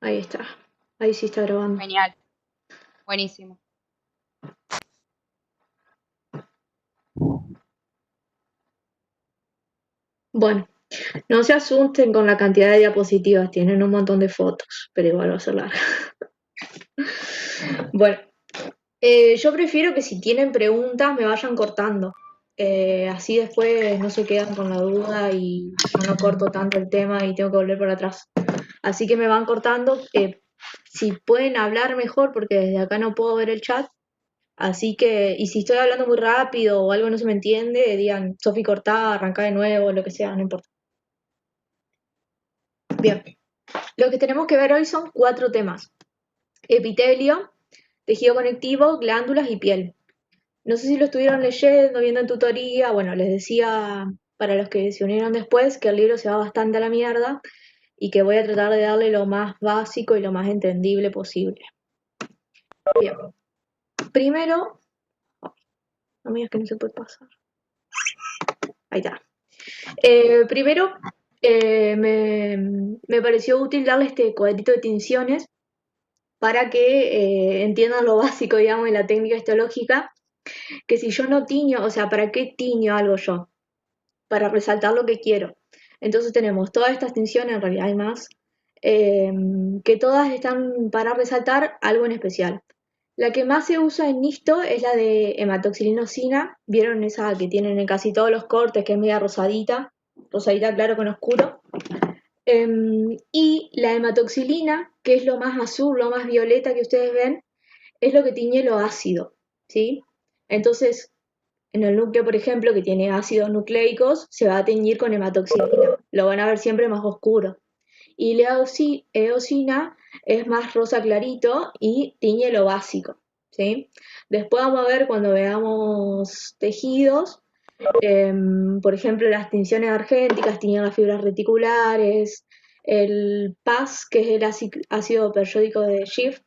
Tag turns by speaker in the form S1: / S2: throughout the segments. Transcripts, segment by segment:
S1: Ahí está. Ahí sí está grabando.
S2: Genial, buenísimo.
S1: Bueno, no se asusten con la cantidad de diapositivas, tienen un montón de fotos, pero igual va a ser larga. Bueno, yo prefiero que si tienen preguntas me vayan cortando. Así después no se quedan con la duda y yo no corto tanto el tema y tengo que volver para atrás. Así que me van cortando. Si pueden hablar mejor, porque desde acá no puedo ver el chat. Así que, y si estoy hablando muy rápido o algo no se me entiende, digan, Sofi, cortá, arrancá de nuevo, lo que sea, no importa. Bien, lo que tenemos que ver hoy son 4 temas. Epitelio, tejido conectivo, glándulas y piel. No sé si lo estuvieron leyendo, viendo en tutoría. Bueno, les decía para los que se unieron después que el libro se va bastante a la mierda y que voy a tratar de darle lo más básico y lo más entendible posible. Bien, primero, no me digas que no se puede pasar. Ahí está. Primero, me pareció útil darle este cuadrito de tinciones para que entiendan lo básico, digamos, de la técnica histológica, que si yo no tiño, o sea, ¿para qué tiño algo yo? Para resaltar lo que quiero. Entonces tenemos todas estas tinciones, en realidad hay más, que todas están para resaltar algo en especial. La que más se usa en Nisto es la de hematoxilinosina. ¿Vieron esa que tienen en casi todos los cortes, que es media rosadita? Rosadita claro con oscuro. Y la hematoxilina, que es lo más azul, lo más violeta que ustedes ven, es lo que tiñe lo ácido, ¿sí? Entonces, en el núcleo, por ejemplo, que tiene ácidos nucleicos, se va a teñir con hematoxilina. Lo van a ver siempre más oscuro. Y la eosina es más rosa clarito y tiñe lo básico, ¿sí? Después vamos a ver cuando veamos tejidos, por ejemplo, las tinciones argénticas tiñen las fibras reticulares, el PAS, que es el ácido periódico de Schiff,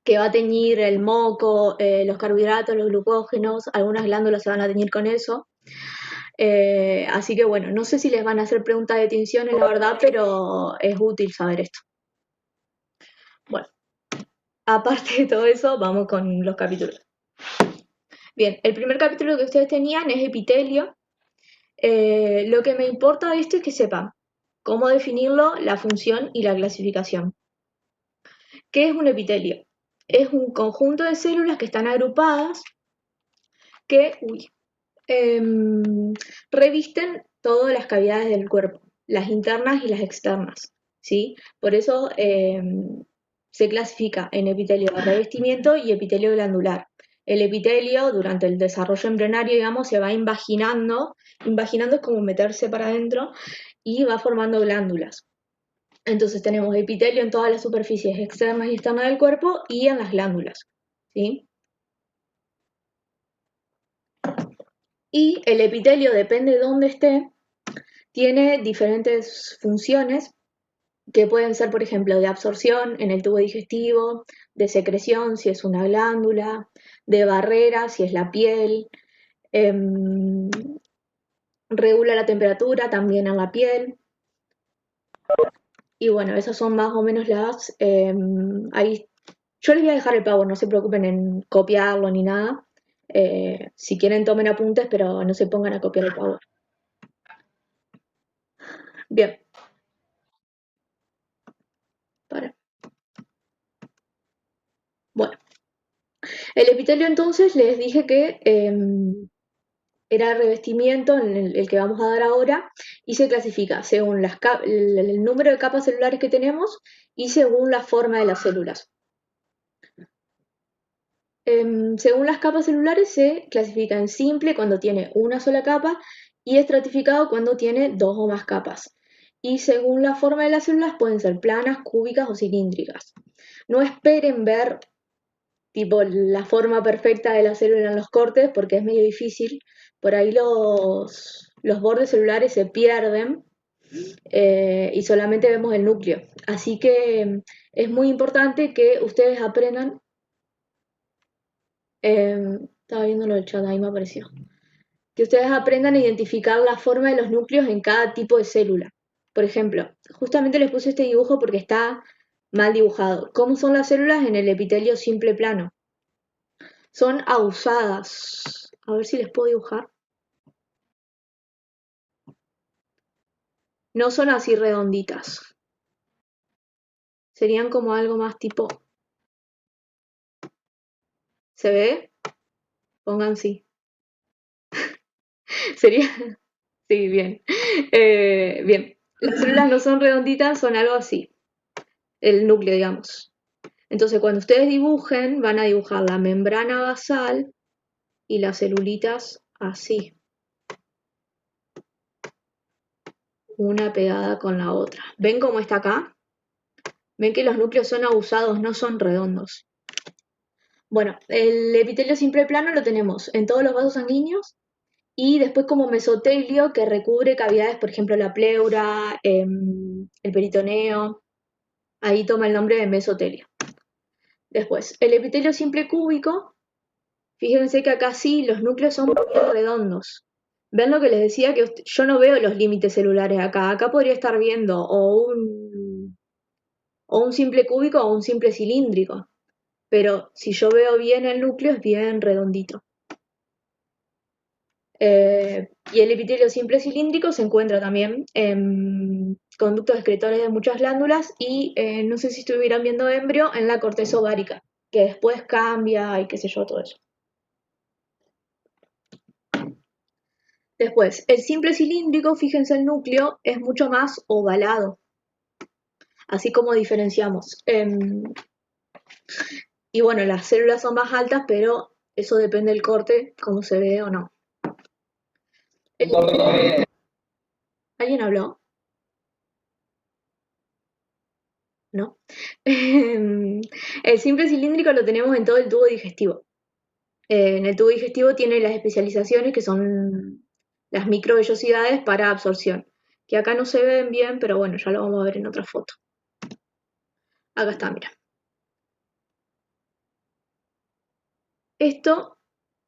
S1: que va a teñir el moco, los carbohidratos, los glucógenos, algunas glándulas se van a teñir con eso. Así que bueno, no sé si les van a hacer preguntas de tinciones, la verdad, pero es útil saber esto. Bueno, aparte de todo eso, vamos con los capítulos. Bien, el primer capítulo que ustedes tenían es epitelio. Lo que me importa de esto es que sepan cómo definirlo, la función y la clasificación. ¿Qué es un epitelio? Es un conjunto de células que están agrupadas que revisten todas las cavidades del cuerpo, las internas y las externas, ¿sí? Por eso se clasifica en epitelio de revestimiento y epitelio glandular. El epitelio, durante el desarrollo embrionario, digamos, se va invaginando. Invaginando es como meterse para adentro y va formando glándulas. Entonces tenemos epitelio en todas las superficies externas y externas del cuerpo y en las glándulas, ¿sí? Y el epitelio, depende de dónde esté, tiene diferentes funciones que pueden ser, por ejemplo, de absorción en el tubo digestivo, de secreción si es una glándula, de barrera si es la piel, eh, regula la temperatura también en la piel. Y bueno, esas son más o menos las... ahí, yo les voy a dejar el Power, no se preocupen en copiarlo ni nada. Si quieren tomen apuntes, pero no se pongan a copiar el Power. Bien. Para. Bueno, el epitelio entonces les dije que era el revestimiento en el que vamos a dar ahora y se clasifica según el número de capas celulares que tenemos y según la forma de las células. Según las capas celulares se clasifica en simple cuando tiene una sola capa y estratificado cuando tiene 2 o más capas. Y según la forma de las células pueden ser planas, cúbicas o cilíndricas. No esperen ver tipo la forma perfecta de la célula en los cortes porque es medio difícil. Por ahí los bordes celulares se pierden y solamente vemos el núcleo. Así que es muy importante que ustedes aprendan. Estaba viendo lo del chat, ahí me apareció. Que ustedes aprendan a identificar la forma de los núcleos en cada tipo de célula. Por ejemplo, justamente les puse este dibujo porque está mal dibujado. ¿Cómo son las células en el epitelio simple plano? Son ahusadas. A ver si les puedo dibujar. No son así redonditas. Serían como algo más tipo. ¿Se ve? Pongan sí. Sería. Sí, bien. Bien. Las células no son redonditas, son algo así. El núcleo, digamos. Entonces, cuando ustedes dibujen, van a dibujar la membrana basal y las celulitas así, una pegada con la otra. ¿Ven cómo está acá? ¿Ven que los núcleos son abusados, no son redondos? Bueno, el epitelio simple plano lo tenemos en todos los vasos sanguíneos y después como mesotelio que recubre cavidades, por ejemplo, la pleura, el peritoneo, ahí toma el nombre de mesotelio. Después, el epitelio simple cúbico. Fíjense que acá sí los núcleos son bien redondos. ¿Ven lo que les decía? Que yo no veo los límites celulares acá. Acá podría estar viendo o un simple cúbico o un simple cilíndrico. Pero si yo veo bien el núcleo es bien redondito. Y el epitelio simple cilíndrico se encuentra también en conductos excretores de muchas glándulas y no sé si estuvieran viendo embrio en la corteza ovárica, que después cambia y qué sé yo, todo eso. Después, el simple cilíndrico, fíjense el núcleo, es mucho más ovalado, así como diferenciamos. Y bueno, las células son más altas, pero eso depende del corte, cómo se ve o no. ¿Alguien habló? ¿No? El simple cilíndrico lo tenemos en todo el tubo digestivo. En el tubo digestivo tiene las especializaciones que son las microvellosidades para absorción, que acá no se ven bien, pero bueno, ya lo vamos a ver en otra foto. Acá está, mira. Esto,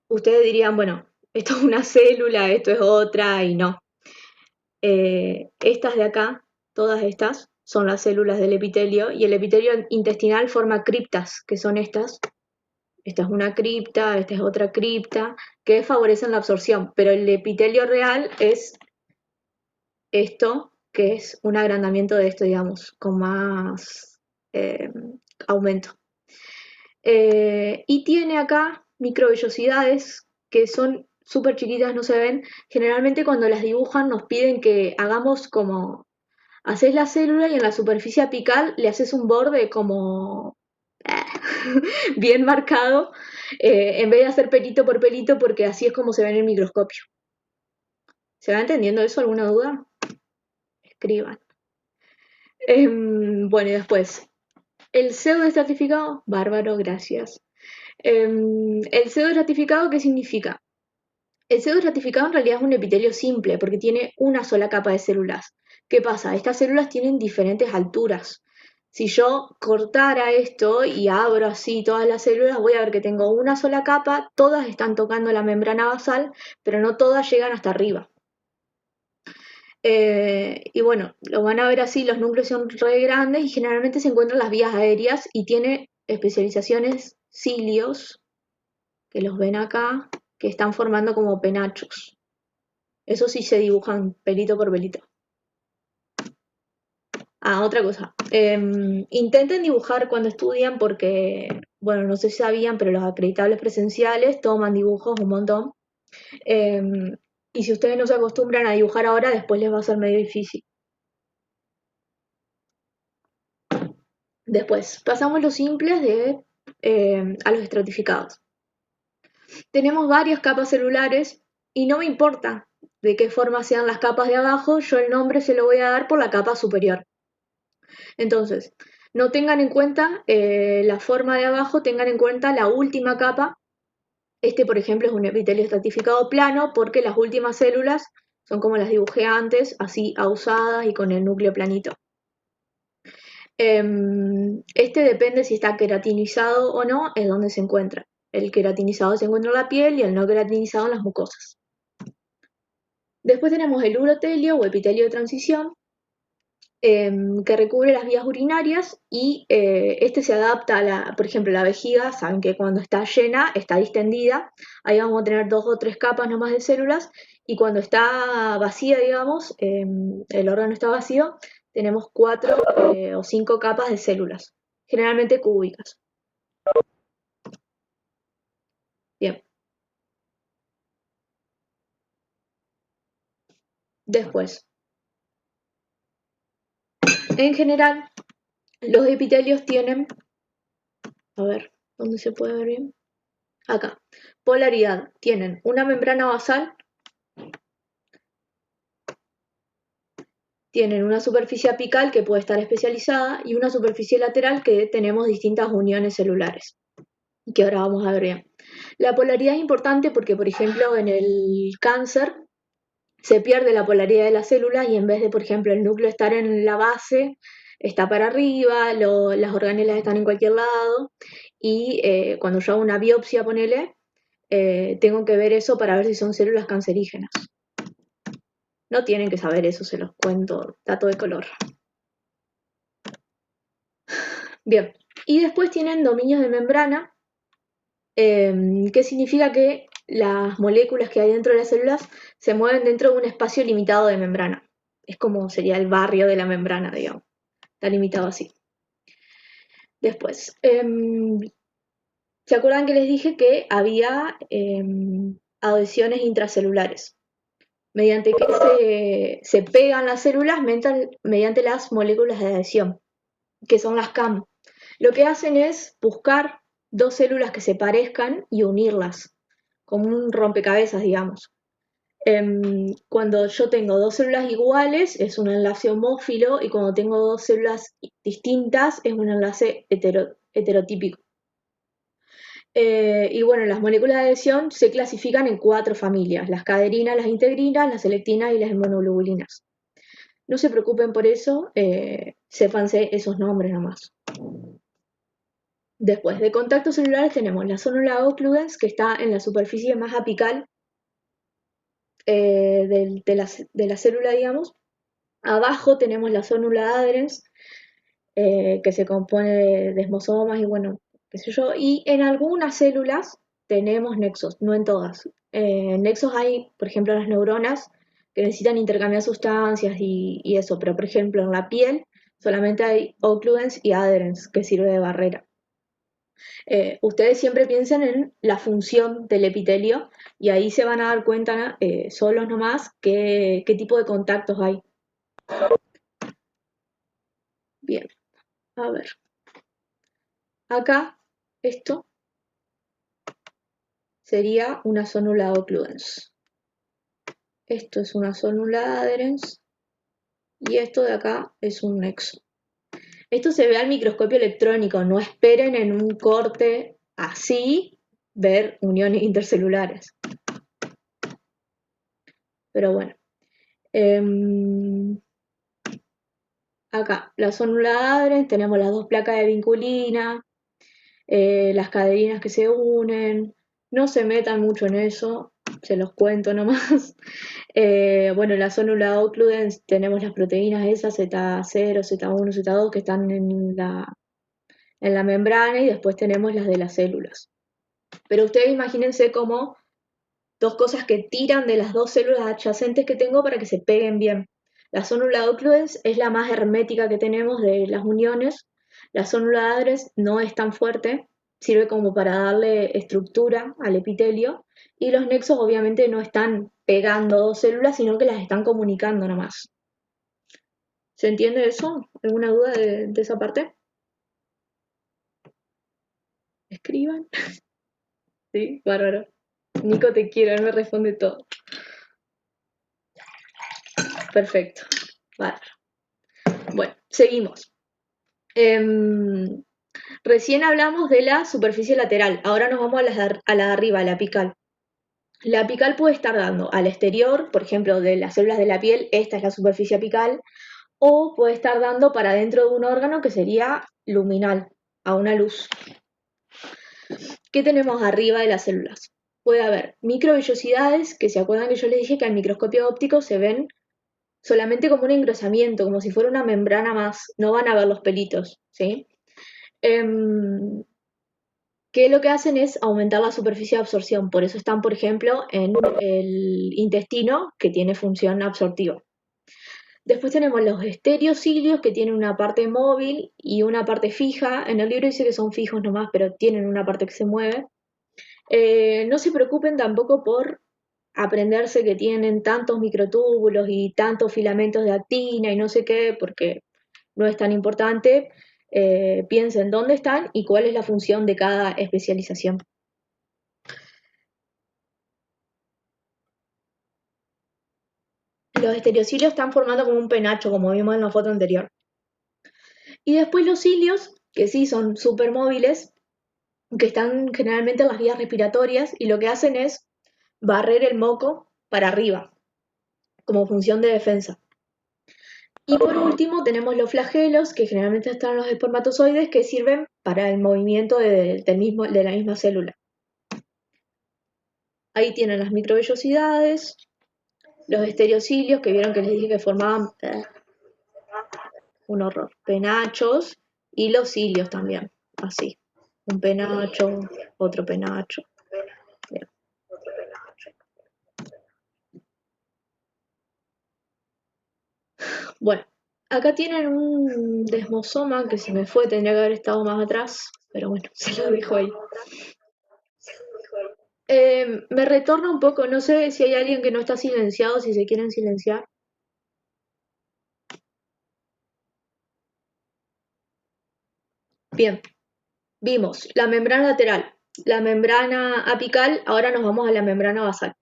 S1: ustedes dirían, bueno, esto es una célula, esto es otra, y no. Estas de acá, todas estas, son las células del epitelio, y el epitelio intestinal forma criptas, que son estas. Esta es una cripta, esta es otra cripta, que favorecen la absorción, pero el epitelio real es esto, que es un agrandamiento de esto, digamos, con más eh, aumento. Y tiene acá microvellosidades que son súper chiquitas, no se ven. Generalmente cuando las dibujan nos piden que hagamos como, haces la célula y en la superficie apical le haces un borde como bien marcado, en vez de hacer pelito por pelito, porque así es como se ve en el microscopio. ¿Se va entendiendo eso? ¿Alguna duda? Escriban. Bueno, y después, el pseudoestratificado, bárbaro, gracias. El pseudoestratificado, ¿qué significa? El pseudoestratificado en realidad es un epitelio simple porque tiene una sola capa de células. ¿Qué pasa? Estas células tienen diferentes alturas. Si yo cortara esto y abro así todas las células, voy a ver que tengo una sola capa, todas están tocando la membrana basal, pero no todas llegan hasta arriba. Y bueno, lo van a ver así, los núcleos son re grandes y generalmente se encuentran en las vías aéreas y tiene especializaciones cilios, que los ven acá, que están formando como penachos. Eso sí se dibujan pelito por pelito. Ah, otra cosa. Intenten dibujar cuando estudian porque, bueno, no sé si sabían, pero los acreditables presenciales toman dibujos un montón. Y si ustedes no se acostumbran a dibujar ahora, después les va a ser medio difícil. Después, pasamos los simples a los estratificados. Tenemos varias capas celulares y no me importa de qué forma sean las capas de abajo, yo el nombre se lo voy a dar por la capa superior. Entonces, no tengan en cuenta la forma de abajo, tengan en cuenta la última capa. Este, por ejemplo, es un epitelio estratificado plano porque las últimas células son como las dibujé antes, así ahusadas y con el núcleo planito. Este depende si está queratinizado o no, es donde se encuentra. El queratinizado se encuentra en la piel y el no queratinizado en las mucosas. Después tenemos el urotelio o epitelio de transición, que recubre las vías urinarias y este se adapta a por ejemplo, la vejiga, saben que cuando está llena está distendida, ahí vamos a tener 2 o 3 capas nomás de células y cuando está vacía, digamos, el órgano está vacío, tenemos 4 o 5 capas de células, generalmente cúbicas. Bien, después, en general, los epitelios tienen, a ver, ¿dónde se puede ver bien? Acá, polaridad, tienen una membrana basal, tienen una superficie apical que puede estar especializada y una superficie lateral que tenemos distintas uniones celulares, que ahora vamos a ver bien. La polaridad es importante porque, por ejemplo, en el cáncer se pierde la polaridad de las células y en vez de, por ejemplo, el núcleo estar en la base, está para arriba, las organelas están en cualquier lado y cuando yo hago una biopsia, ponele, tengo que ver eso para ver si son células cancerígenas. No tienen que saber eso, se los cuento, dato de color. Bien, y después tienen dominios de membrana, que significa que las moléculas que hay dentro de las células se mueven dentro de un espacio limitado de membrana. Es como sería el barrio de la membrana, digamos. Está limitado así. Después, ¿se acuerdan que les dije que había adhesiones intracelulares? Mediante que se pegan las células mediante las moléculas de adhesión, que son las CAM. Lo que hacen es buscar 2 células que se parezcan y unirlas, como un rompecabezas, digamos. Cuando yo tengo 2 células iguales es un enlace homófilo y cuando tengo 2 células distintas es un enlace heterotípico. Y bueno, las moléculas de adhesión se clasifican en 4 familias: las caderinas, las integrinas, las selectinas y las inmunoglobulinas. No se preocupen por eso, sépanse esos nombres nomás. Después de contactos celulares tenemos la célula occludens, que está en la superficie más apical de la célula, digamos. Abajo tenemos la célula adherens, que se compone de desmosomas y bueno, qué sé yo. Y en algunas células tenemos nexos, no en todas. Nexos hay, por ejemplo, en las neuronas, que necesitan intercambiar sustancias y eso, pero por ejemplo en la piel solamente hay occludens y adherens, que sirve de barrera. Ustedes siempre piensen en la función del epitelio y ahí se van a dar cuenta solos nomás qué tipo de contactos hay. Bien, a ver. Acá, esto sería una zonula occludens. Esto es una zonula adherens y esto de acá es un nexo. Esto se ve al microscopio electrónico, no esperen en un corte así ver uniones intercelulares. Pero bueno. Acá, la zonula adherens, tenemos las 2 placas de vinculina, las caderinas que se unen. No se metan mucho en eso, se los cuento nomás. Bueno, en la célula occludens tenemos las proteínas esas, Z0, Z1, Z2, que están en la membrana y después tenemos las de las células. Pero ustedes imagínense como 2 cosas que tiran de las 2 células adyacentes que tengo para que se peguen bien. La célula occludens es la más hermética que tenemos de las uniones. La célula adherens no es tan fuerte, sirve como para darle estructura al epitelio. Y los nexos obviamente no están pegando 2 células, sino que las están comunicando nomás. ¿Se entiende eso? ¿Alguna duda de esa parte? Escriban. Sí, bárbaro. Nico, te quiero, él me responde todo. Perfecto. Bárbaro. Bueno, seguimos. Recién hablamos de la superficie lateral, ahora nos vamos a la de arriba, a la apical. La apical puede estar dando al exterior, por ejemplo, de las células de la piel, esta es la superficie apical, o puede estar dando para dentro de un órgano que sería luminal, a una luz. ¿Qué tenemos arriba de las células? Puede haber microvellosidades, que se acuerdan que yo les dije que al microscopio óptico se ven solamente como un engrosamiento, como si fuera una membrana más, no van a ver los pelitos, ¿sí? Em, que lo que hacen es aumentar la superficie de absorción, por eso están, por ejemplo, en el intestino, que tiene función absortiva. Después tenemos los estereocilios, que tienen una parte móvil y una parte fija. En el libro dice que son fijos nomás, pero tienen una parte que se mueve. No se preocupen tampoco por aprenderse que tienen tantos microtúbulos y tantos filamentos de actina y no sé qué, porque no es tan importante. Piensen dónde están y cuál es la función de cada especialización. Los estereocilios están formando como un penacho, como vimos en la foto anterior. Y después los cilios, que sí son súper móviles, que están generalmente en las vías respiratorias y lo que hacen es barrer el moco para arriba, como función de defensa. Y por último tenemos los flagelos, que generalmente están en los espermatozoides, que sirven para el movimiento de la misma célula. Ahí tienen las microvellosidades, los estereocilios, que vieron que les dije que formaban un horror, penachos, y los cilios también, así. Un penacho, otro penacho. Bien. Bueno, acá tienen un desmosoma que se me fue, tendría que haber estado más atrás, pero bueno, se lo dejo ahí. Me retorna un poco, no sé si hay alguien que no está silenciado, si se quieren silenciar. Bien, vimos la membrana lateral, la membrana apical, ahora nos vamos a la membrana basal.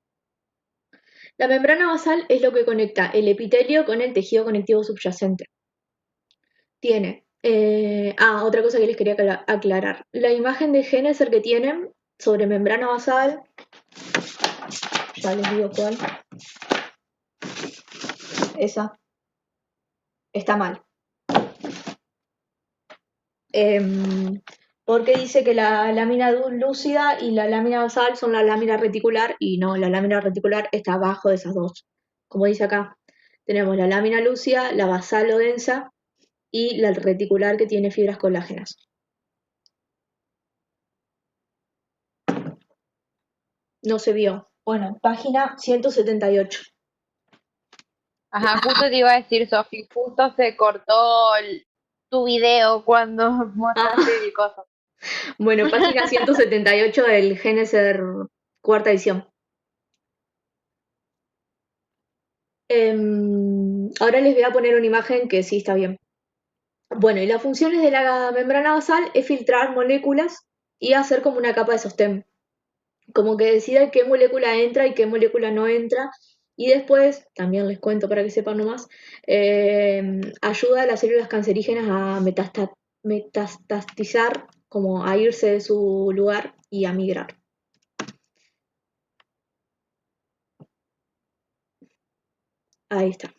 S1: La membrana basal es lo que conecta el epitelio con el tejido conectivo subyacente. Tiene, otra cosa que les quería aclarar. La imagen de Géneser que tienen sobre membrana basal, ya les digo cuál, esa, está mal. Porque dice que la lámina lúcida y la lámina basal son la lámina reticular y no, la lámina reticular está abajo de esas dos. Como dice acá, tenemos la lámina lúcida, la basal o densa y la reticular que tiene fibras colágenas. No se vio. Bueno, página 178.
S2: Ajá, justo te iba a decir, Sofi, justo se cortó tu video cuando mostraste
S1: Ah,
S2: el coso.
S1: bueno, página 178 del Géneser cuarta edición. Ahora les voy a poner una imagen que sí está bien. Bueno, y las funciones de la membrana basal es filtrar moléculas y hacer como una capa de sostén, como que decida qué molécula entra y qué molécula no entra. Y después, también les cuento para que sepan nomás, ayuda a las células cancerígenas a metastizar, como a irse de su lugar y a migrar. Ahí está.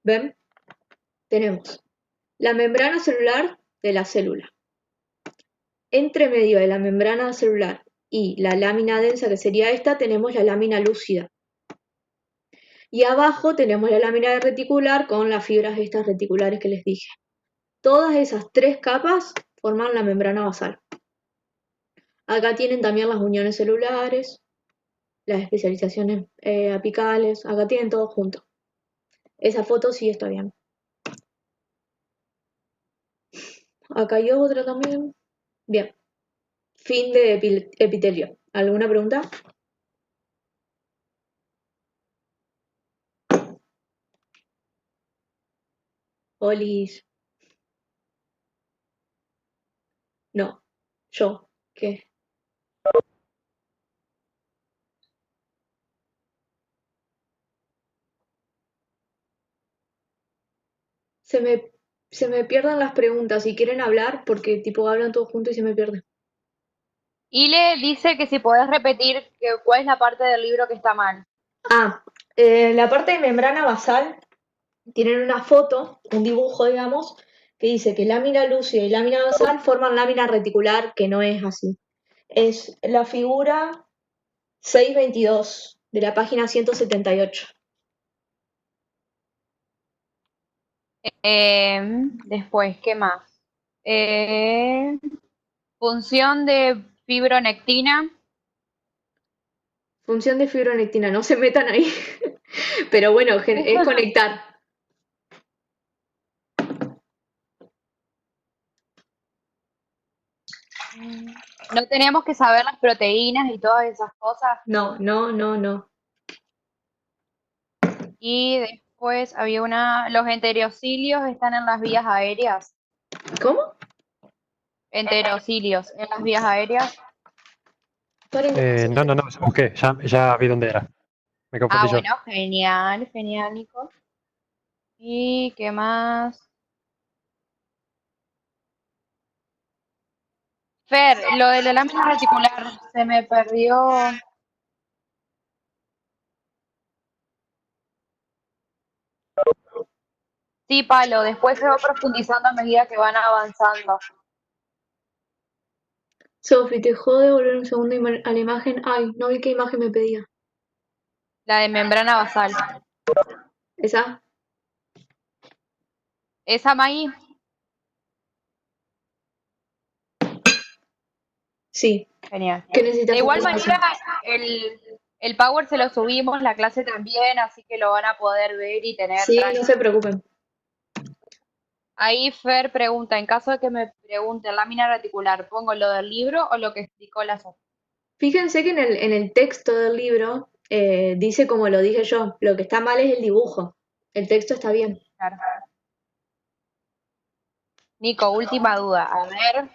S1: ¿Ven? Tenemos la membrana celular de la célula. Entre medio de la membrana celular y la lámina densa, que sería esta, tenemos la lámina lúcida. Y abajo tenemos la lámina reticular con las fibras estas reticulares que les dije. Todas esas tres capas forman la membrana basal. Acá tienen también las uniones celulares, las especializaciones apicales, acá tienen todo junto. Esa foto sí está bien. Acá hay otra también. Bien. Fin de epitelio. ¿Alguna pregunta? Olis. No. Yo. ¿Qué? Se me, se me pierden las preguntas. Si quieren hablar, porque tipo hablan todos juntos y se me pierden.
S2: Y le dice que si podés repetir cuál es la parte del libro que está mal.
S1: Ah, la parte de membrana basal tienen una foto, un dibujo, digamos, que dice que lámina lúcida y lámina basal forman lámina reticular, que no es así. Es la figura 622 de la página 178.
S2: Después, ¿qué más? Eh, función de fibronectina.
S1: Función de fibronectina, no se metan ahí. Pero bueno, es conectar.
S2: No tenemos que saber las proteínas y todas esas cosas.
S1: No, no, no, no.
S2: Y después había los enterocilios están en las vías aéreas.
S1: ¿Cómo?
S2: Enterocilios en las vías aéreas.
S1: Paren de
S3: No, no, no, se busqué, ya vi dónde era. Me
S2: Ah,
S3: confundí yo.
S2: bueno, genial, genial, Nico. ¿Y qué más? Fer, lo de la lámina reticular se me perdió. Sí, Palo, después se va profundizando a medida que van avanzando.
S1: Sofi, te jode volver un segundo a la imagen. Ay, no vi qué imagen me pedía.
S2: La de membrana basal.
S1: ¿Esa?
S2: Esa, Maggie,
S1: Sí.
S2: genial.
S1: ¿Qué
S2: De
S1: necesitas
S2: igual
S1: información?
S2: manera, el Power se lo subimos, la clase también, así que lo van a poder ver y tener
S1: Sí, no
S2: tranqui.
S1: se preocupen.
S2: Ahí Fer pregunta, en caso de que me pregunten lámina reticular, ¿pongo lo del libro o lo que explicó la Sofía?
S1: Fíjense que en el texto del libro dice como lo dije yo. Lo que está mal es el dibujo. El texto está bien.
S2: Claro. Nico, última duda. A ver,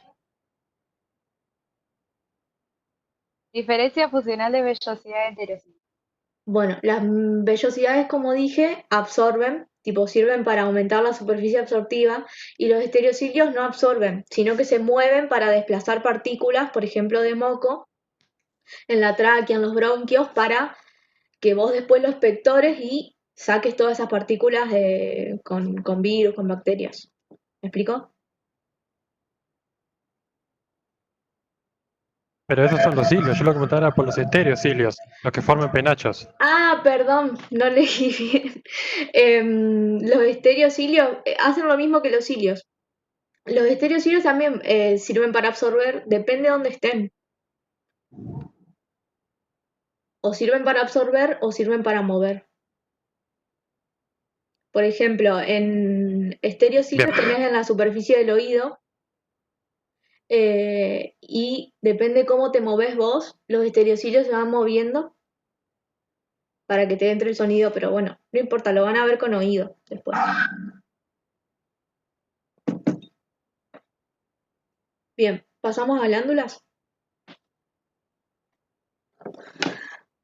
S2: diferencia funcional de vellosidad heterocíclica.
S1: Bueno, las vellosidades, como dije, absorben, tipo sirven para aumentar la superficie absortiva y los estereocilios no absorben, sino que se mueven para desplazar partículas, por ejemplo, de moco, en la tráquea, en los bronquios, para que vos después los pectores y saques todas esas partículas con virus, con bacterias. ¿Me explico?
S3: Pero esos son los cilios, yo lo comentaba era por los estereocilios, los que forman penachos.
S1: Ah, perdón, no leí bien. Los estereocilios hacen lo mismo que los cilios. Los estereocilios también sirven para absorber, depende de dónde estén. O sirven para absorber o sirven para mover. Por ejemplo, en
S3: Bien,
S1: estereocilios tenés en la superficie del oído y depende cómo te moves vos, los estereocilios se van moviendo para que te entre el sonido, pero bueno, no importa, lo van a ver con oído después. Bien, pasamos a glándulas.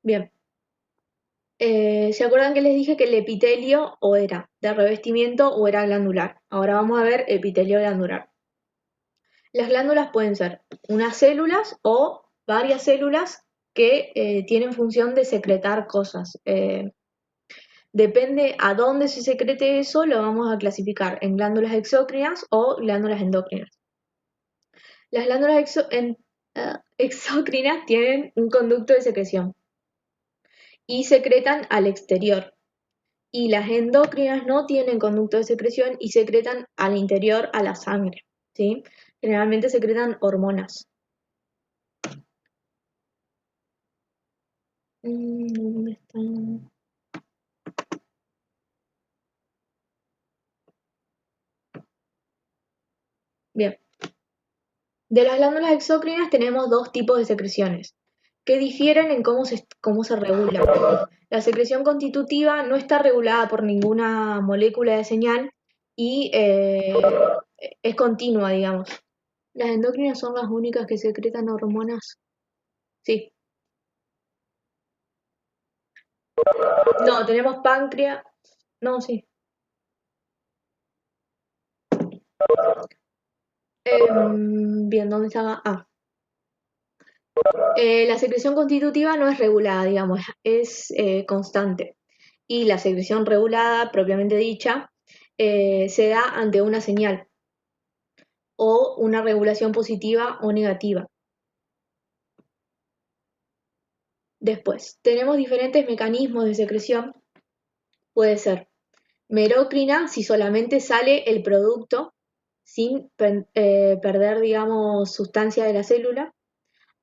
S1: Bien, ¿se acuerdan que les dije que el epitelio o era de revestimiento o era glandular? Ahora vamos a ver epitelio glandular. Las glándulas pueden ser unas células o varias células que tienen función de secretar cosas. Depende a dónde se secrete eso, lo vamos a clasificar en glándulas exócrinas o glándulas endócrinas. Las glándulas exócrinas tienen un conducto de secreción y secretan al exterior. Y las endocrinas no tienen conducto de secreción y secretan al interior a la sangre. ¿Sí? Generalmente secretan hormonas. ¿Dónde está? Bien. De las glándulas exócrinas tenemos dos tipos de secreciones que difieren en cómo se regulan. La secreción constitutiva no está regulada por ninguna molécula de señal y es continua, digamos. Las endocrinas son las únicas que secretan hormonas. Sí. No, tenemos páncreas. No, sí. Bien, ¿dónde estaba? Ah. La secreción constitutiva no es regulada, digamos, es constante. Y la secreción regulada, propiamente dicha, se da ante una señal o una regulación positiva o negativa. Después, tenemos diferentes mecanismos de secreción. Puede ser Merocrina si solamente sale el producto sin perder, digamos, sustancia de la célula.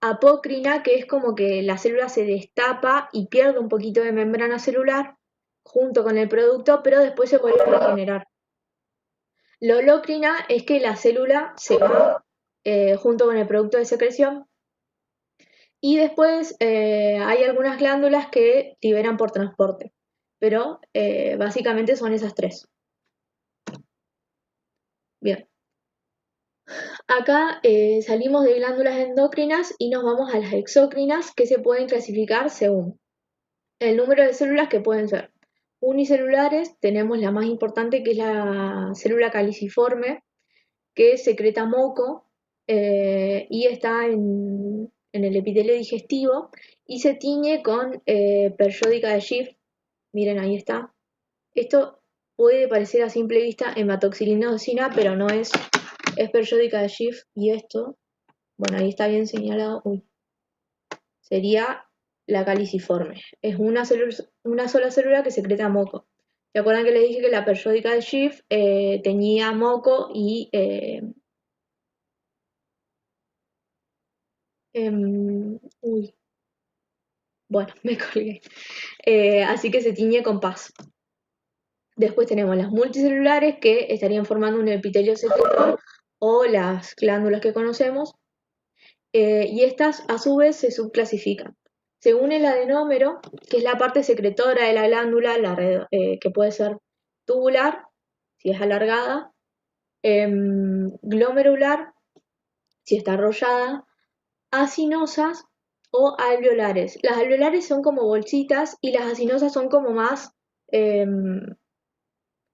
S1: Apócrina, que es como que la célula se destapa y pierde un poquito de membrana celular junto con el producto, pero después se vuelve a regenerar. Lolocrina es que la célula se va junto con el producto de secreción y después hay algunas glándulas que liberan por transporte, pero básicamente son esas tres. Bien, acá salimos de glándulas endocrinas y nos vamos a las exócrinas que se pueden clasificar según el número de células que pueden ser unicelulares. Tenemos la más importante que es la célula caliciforme que secreta moco y está en el epitelio digestivo y se tiñe con periódica de Schiff. Miren, ahí está. Esto puede parecer a simple vista hematoxilinosina, pero no es. Es periódica de Schiff y esto, bueno, ahí está bien señalado. Uy, sería la caliciforme. Es una sola célula que secreta moco. ¿Se acuerdan que les dije que la periódica de Schiff teñía moco y uy, bueno, me colgué. Así que se tiñe con paz. Después tenemos las multicelulares que estarían formando un epitelio secretor o las glándulas que conocemos. Y estas a su vez se subclasifican. Según el adenómero, que es la parte secretora de la glándula, que puede ser tubular, si es alargada, glomerular, si está arrollada, acinosas o alveolares. Las alveolares son como bolsitas y las acinosas son como más,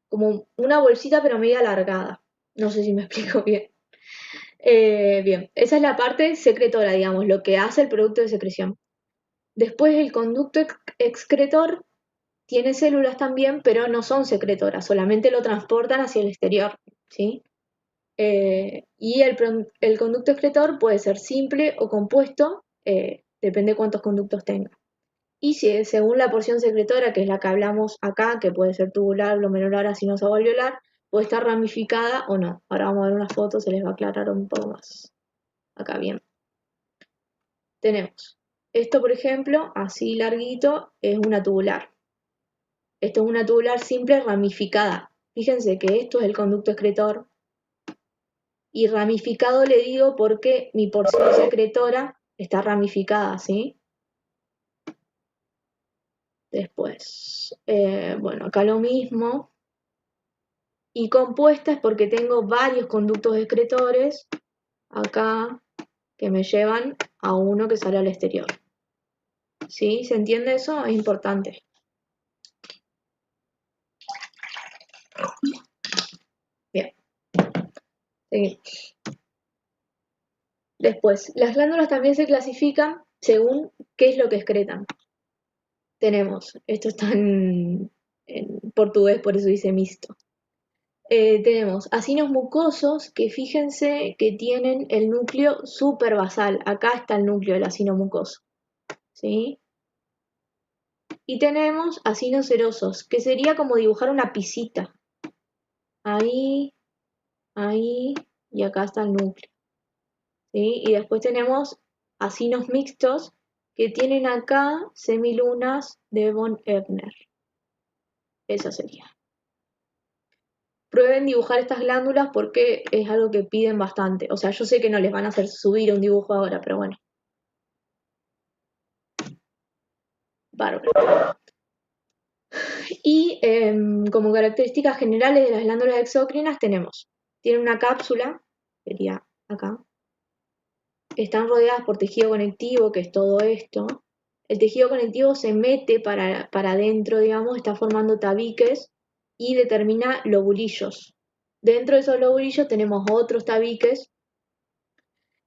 S1: como una bolsita pero media alargada. No sé si me explico bien. Bien, esa es la parte secretora, digamos, lo que hace el producto de secreción. Después el conducto excretor tiene células también, pero no son secretoras, solamente lo transportan hacia el exterior, ¿sí? Y el conducto excretor puede ser simple o compuesto, depende de cuántos conductos tenga. Y si, según la porción secretora, que es la que hablamos acá, que puede ser tubular, glomerular, acinosa o alveolar, puede estar ramificada o no. Ahora vamos a ver unas fotos, se les va a aclarar un poco más. Acá bien. Tenemos esto, por ejemplo, así larguito, es una tubular. Esto es una tubular simple ramificada. Fíjense que esto es el conducto excretor. Y ramificado le digo porque mi porción secretora está ramificada, ¿sí? Después, bueno, acá lo mismo. Y compuesta es porque tengo varios conductos excretores acá que me llevan a uno que sale al exterior. ¿Sí? ¿Se entiende eso? Es importante. Bien, seguimos. Después, las glándulas también se clasifican según qué es lo que excretan. Tenemos, esto está en portugués, por eso dice mixto. Tenemos acinos mucosos que fíjense que tienen el núcleo superbasal. Acá está el núcleo del acino mucoso. ¿Sí? Y tenemos acinos serosos, que sería como dibujar una pisita. Ahí, ahí, y acá está el núcleo. ¿Sí? Y después tenemos acinos mixtos, que tienen acá semilunas de von Ebner. Esa sería. Prueben dibujar estas glándulas porque es algo que piden bastante. O sea, yo sé que no les van a hacer subir un dibujo ahora, pero bueno. Bárbaro. Y como características generales de las glándulas exócrinas tenemos, tienen una cápsula, sería acá, están rodeadas por tejido conectivo, que es todo esto. El tejido conectivo se mete para adentro, digamos, está formando tabiques y determina lobulillos. Dentro de esos lobulillos tenemos otros tabiques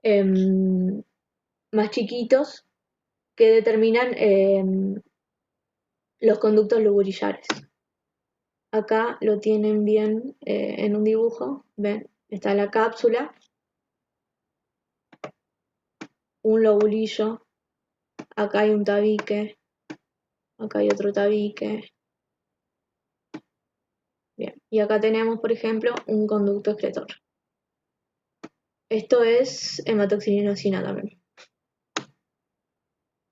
S1: más chiquitos que determinan los conductos lobulillares. Acá lo tienen bien en un dibujo, ven, está la cápsula, un lobulillo, acá hay un tabique, acá hay otro tabique, Bien, y acá tenemos, por ejemplo, un conducto excretor. Esto es hematoxilinosina también.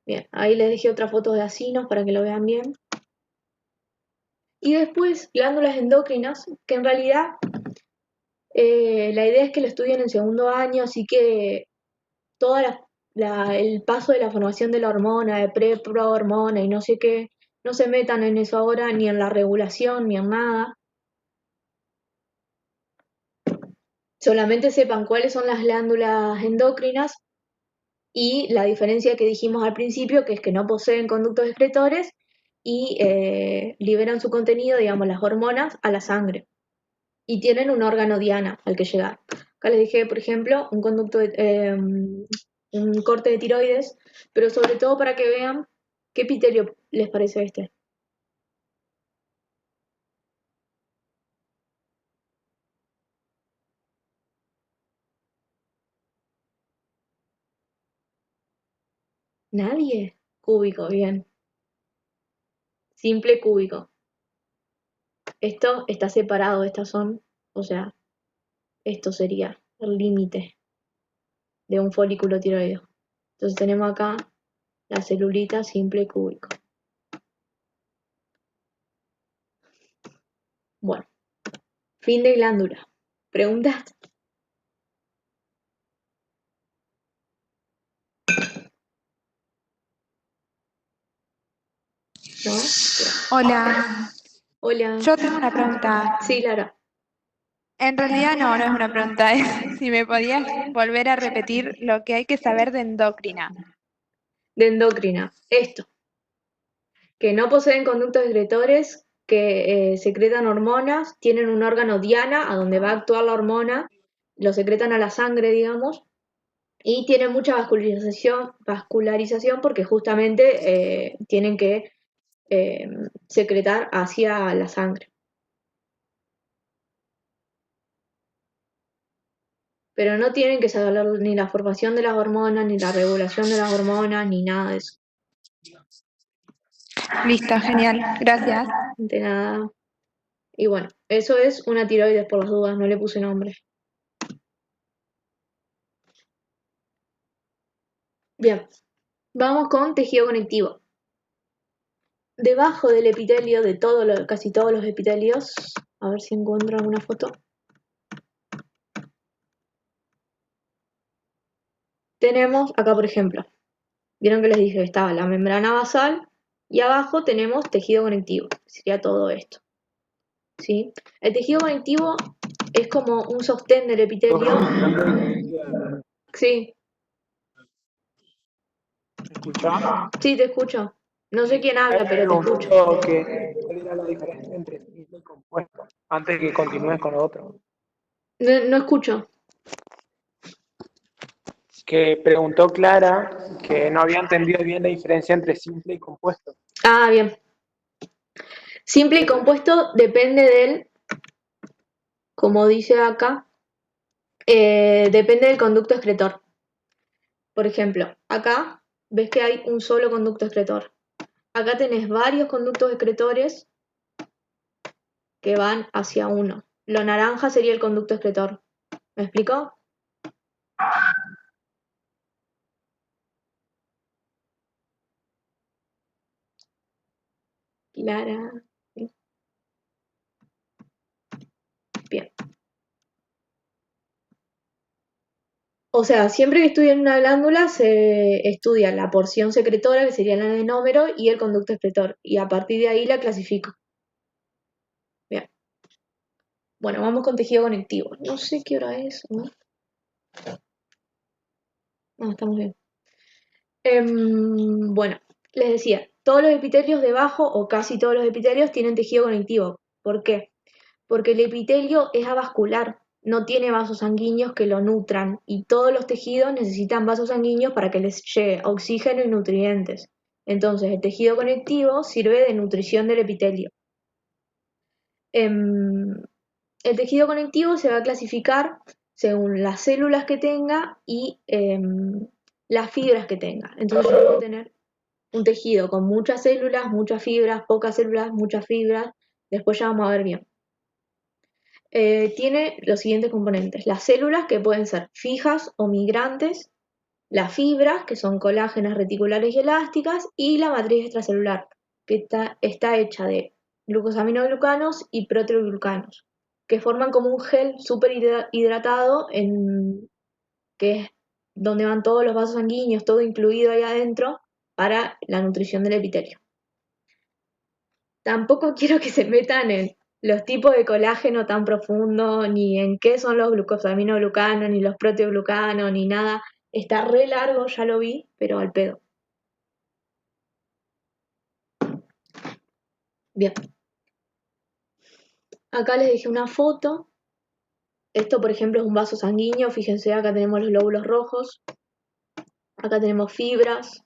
S1: Bien, ahí les dejé otra foto de acinos para que lo vean bien. Y después, glándulas endocrinas, que en realidad la idea es que lo estudien en segundo año, así que todo el paso de la formación de la hormona, de pre-pro-hormona y no sé qué, no se metan en eso ahora, ni en la regulación, ni en nada. Solamente sepan cuáles son las glándulas endocrinas y la diferencia que dijimos al principio, que es que no poseen conductos excretores y liberan su contenido, digamos, las hormonas, a la sangre. Y tienen un órgano diana al que llegar. Acá les dije, por ejemplo, un corte de tiroides, pero sobre todo para que vean qué epitelio les parece este. ¿Nadie? Cúbico, bien. Simple cúbico. Esto está separado, estas son, o sea, esto sería el límite de un folículo tiroideo. Entonces tenemos acá la celulita simple cúbico. Bueno, fin de glándula. ¿Preguntas? ¿No?
S4: Hola,
S1: Hola.
S4: yo tengo una pregunta.
S1: Sí, Lara.
S4: En realidad no es una pregunta, es si me podías volver a repetir lo que hay que saber de endocrina.
S1: De endocrina. Esto. Que no poseen conductos excretores, que secretan hormonas, tienen un órgano diana a donde va a actuar la hormona, lo secretan a la sangre, digamos, y tienen mucha vascularización porque justamente tienen que eh, secretar hacia la sangre. Pero no tienen que saber ni la formación de las hormonas, ni la regulación de las hormonas, ni nada de eso.
S4: Listo, genial, gracias.
S1: De nada. Y bueno, eso es una tiroides por las dudas, no le puse nombre. Bien, vamos con tejido conectivo. Debajo del epitelio de casi todos los epitelios, a ver si encuentro alguna foto, tenemos acá, por ejemplo, vieron que les dije que estaba la membrana basal y abajo tenemos tejido conectivo, que sería todo esto. ¿Sí? El tejido conectivo es como un sostén del epitelio. Sí,
S5: ¿Me escuchás?
S1: sí, te escucho. No sé quién habla,
S5: Había
S1: pero te escucho.
S5: preguntado cuál era la diferencia entre simple y compuesto, antes que continúes con lo otro.
S1: No escucho.
S5: Que preguntó Clara que no había entendido bien la diferencia entre simple y compuesto.
S1: Ah, bien. Simple y compuesto depende del, como dice acá, depende del conducto excretor. Por ejemplo, acá ves que hay un solo conducto excretor. Acá tenés varios conductos excretores que van hacia uno. Lo naranja sería el conducto excretor. ¿Me explico? Clara. Bien. O sea, siempre que estudian una glándula se estudia la porción secretora, que sería el adenómero, y el conducto excretor. Y a partir de ahí la clasifico. Bien. Bueno, vamos con tejido conectivo. No sé qué hora es, ¿no? No, estamos bien. Bueno, les decía, todos los epitelios debajo, o casi todos los epitelios, tienen tejido conectivo. ¿Por qué? Porque el epitelio es avascular, no tiene vasos sanguíneos que lo nutran, y todos los tejidos necesitan vasos sanguíneos para que les llegue oxígeno y nutrientes. Entonces, el tejido conectivo sirve de nutrición del epitelio. El tejido conectivo se va a clasificar según las células que tenga y las fibras que tenga. Entonces yo puedo tener un tejido con muchas células, muchas fibras, pocas células, muchas fibras. Después ya vamos a ver bien. tiene los siguientes componentes. Las células, que pueden ser fijas o migrantes, las fibras, que son colágenas reticulares y elásticas, y la matriz extracelular, que está hecha de glucosaminoglucanos y proteoglucanos, que forman como un gel súper hidratado, que es donde van todos los vasos sanguíneos, todo incluido ahí adentro, para la nutrición del epitelio. Tampoco quiero que se metan en los tipos de colágeno tan profundo, ni en qué son los glucosaminoglucanos, ni los proteoglucanos, ni nada. Está re largo, ya lo vi, pero al pedo. Bien. Acá les dejé una foto. Esto, por ejemplo, es un vaso sanguíneo. Fíjense, acá tenemos los glóbulos rojos. Acá tenemos fibras.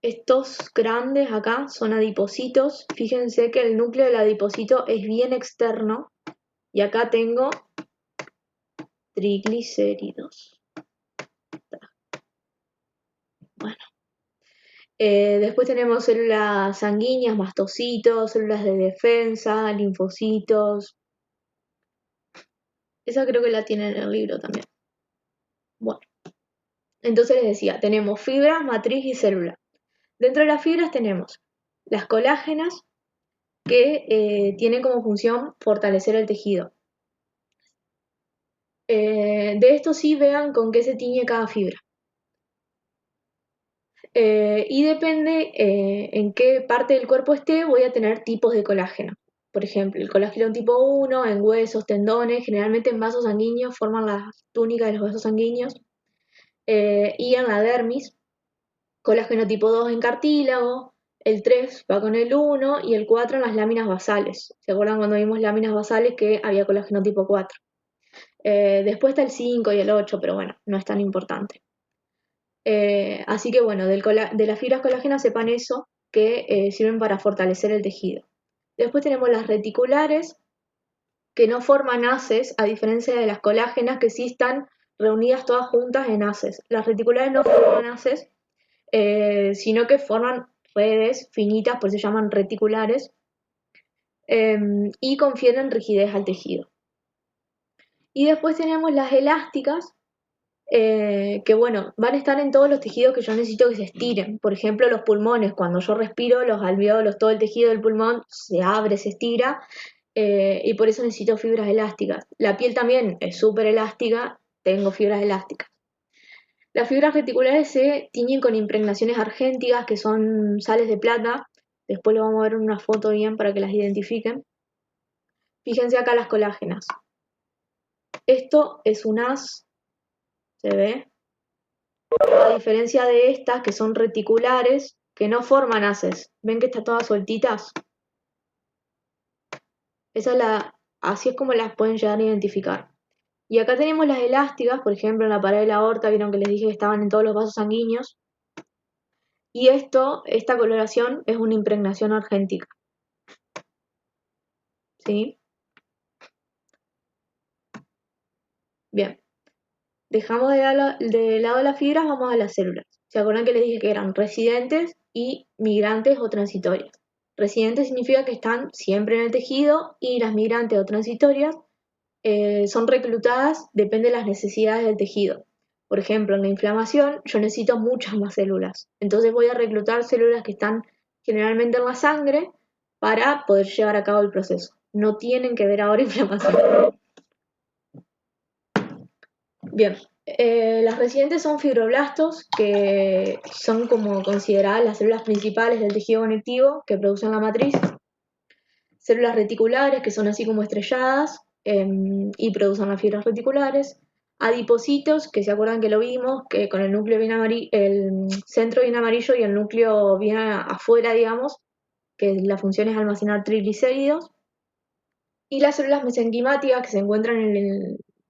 S1: Estos grandes acá son adipocitos. Fíjense que el núcleo del adipocito es bien externo. Y acá tengo triglicéridos. Bueno. Después tenemos células sanguíneas, mastocitos, células de defensa, linfocitos. Esa creo que la tienen en el libro también. Bueno, entonces les decía, tenemos fibras, matriz y célula. Dentro de las fibras tenemos las colágenas, que tienen como función fortalecer el tejido. De esto sí vean con qué se tiñe cada fibra. Y depende en qué parte del cuerpo esté, voy a tener tipos de colágeno. Por ejemplo, el colágeno tipo 1 en huesos, tendones, generalmente en vasos sanguíneos, forman las túnicas de los vasos sanguíneos. Y en la dermis, colágeno tipo 2 en cartílago, el 3 va con el 1 y el 4 en las láminas basales. ¿Se acuerdan cuando vimos láminas basales que había colágeno tipo 4? Después está el 5 y el 8, pero bueno, no es tan importante. Así que bueno, de las fibras colágenas sepan eso, que sirven para fortalecer el tejido. Después tenemos las reticulares, que no forman haces, a diferencia de las colágenas, que sí están reunidas todas juntas en haces. Las reticulares no forman haces, sino que forman redes finitas, por eso se llaman reticulares, y confieren rigidez al tejido. Y después tenemos las elásticas, que bueno, van a estar en todos los tejidos que yo necesito que se estiren. Por ejemplo, los pulmones, cuando yo respiro, los alveolos, todo el tejido del pulmón se abre, se estira, y por eso necesito fibras elásticas. La piel también es súper elástica, tengo fibras elásticas. Las fibras reticulares se tiñen con impregnaciones argénticas, que son sales de plata. Después lo vamos a ver en una foto bien para que las identifiquen. Fíjense acá las colágenas. Esto es un haz, ¿se ve? A diferencia de estas, que son reticulares, que no forman haces. ¿Ven que están todas sueltitas? Así es como las pueden llegar a identificar. Y acá tenemos las elásticas, por ejemplo, en la pared de la aorta, vieron que les dije que estaban en todos los vasos sanguíneos. Y esta coloración es una impregnación argéntica. ¿Sí? Bien. Dejamos de lado las fibras, vamos a las células. ¿Se acuerdan que les dije que eran residentes y migrantes o transitorias? Residentes significa que están siempre en el tejido, y las migrantes o transitorias son reclutadas, depende de las necesidades del tejido. Por ejemplo, en la inflamación yo necesito muchas más células. Entonces voy a reclutar células que están generalmente en la sangre para poder llevar a cabo el proceso. No tienen que ver ahora inflamación. Bien, las residentes son fibroblastos, que son como consideradas las células principales del tejido conectivo que producen la matriz. Células reticulares, que son así como estrelladas, y producen las fibras reticulares. Adipocitos, que se acuerdan que lo vimos, que con el núcleo bien amarillo, el centro bien amarillo y el núcleo bien afuera, digamos, que la función es almacenar triglicéridos. Y las células mesenquimáticas, que se encuentran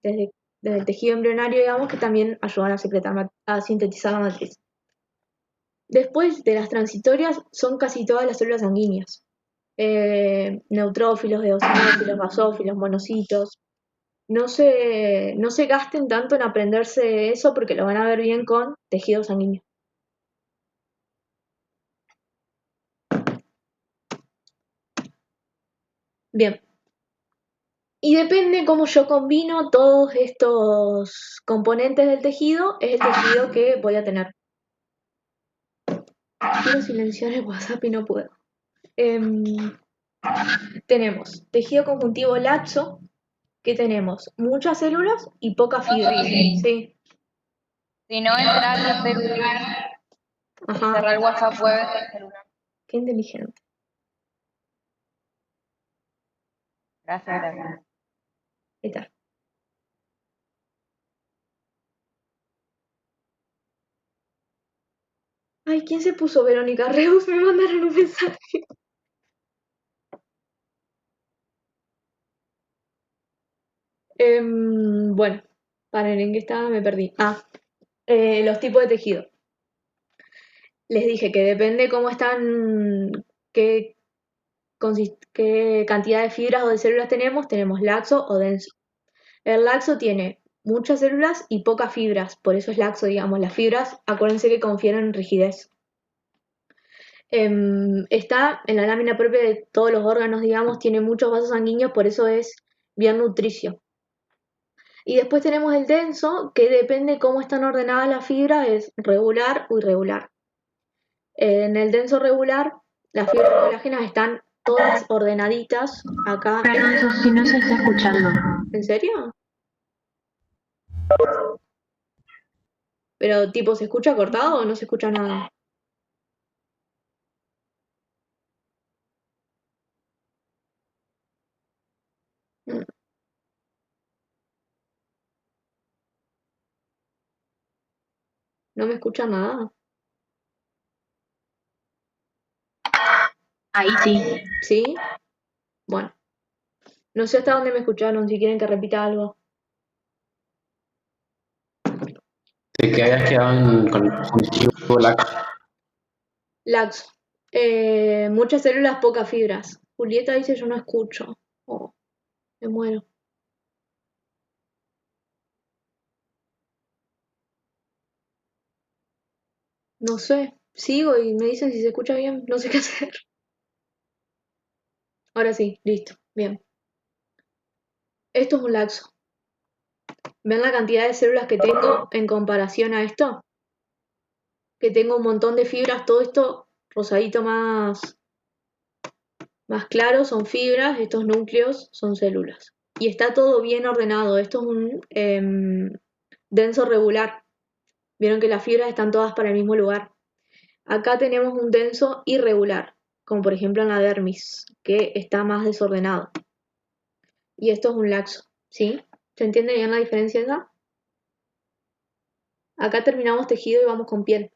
S1: desde el tejido embrionario, digamos, que también ayudan a sintetizar la matriz. Después de las transitorias son casi todas las células sanguíneas. Neutrófilos, eosinófilos, basófilos, monocitos. No se gasten tanto en aprenderse eso, porque lo van a ver bien con tejido sanguíneo. Bien. Y depende cómo yo combino todos estos componentes del tejido, es el tejido que voy a tener. Quiero silenciar el WhatsApp y no puedo. Em, tenemos tejido conjuntivo laxo, que tenemos muchas células y poca fibra.
S2: Sofi,
S1: Sí,
S2: si no entra a tu celular,
S1: ajá,
S2: cerrar el WhatsApp web desde el celular.
S1: qué inteligente.
S2: Gracias, gracias.
S1: Ahí está. Ay, ¿quién se puso Verónica Reus? Me mandaron un mensaje. Bueno, paren, ¿en qué estaba? Me perdí. Los tipos de tejido. Les dije que depende cómo están, qué, qué cantidad de fibras o de células tenemos laxo o denso. El laxo tiene muchas células y pocas fibras, por eso es laxo, digamos. Las fibras, acuérdense que confieren rigidez. Está en la lámina propia de todos los órganos, digamos, tiene muchos vasos sanguíneos, por eso es bien nutricio. Y después tenemos el denso, que depende cómo están ordenadas las fibras, es regular o irregular. En el denso regular, las fibras colágenas están todas ordenaditas acá.
S6: Perdón, Sofi, no se está escuchando.
S1: ¿En serio? Pero tipo, ¿se escucha cortado o no se escucha nada? Mm, ¿No me escucha nada?
S6: Ahí sí.
S1: ¿Sí? Bueno, no sé hasta dónde me escucharon, si quieren que repita algo.
S7: De que hayas quedado con el conjuntivo laxo.
S1: Laxo. Muchas células, pocas fibras. Julieta dice yo no escucho. Oh, me muero. No sé. Sigo y me dicen si se escucha bien. No sé qué hacer. Ahora sí, listo. Bien. Esto es un laxo. ¿Ven la cantidad de células que tengo en comparación a esto? Que tengo un montón de fibras. Todo esto rosadito más claro son fibras. Estos núcleos son células. Y está todo bien ordenado. Esto es un denso regular. Vieron que las fibras están todas para el mismo lugar. Acá tenemos un denso irregular, como por ejemplo en la dermis, que está más desordenado. Y esto es un laxo, ¿sí? ¿Se entiende bien la diferencia acá? Acá terminamos tejido y vamos con piel.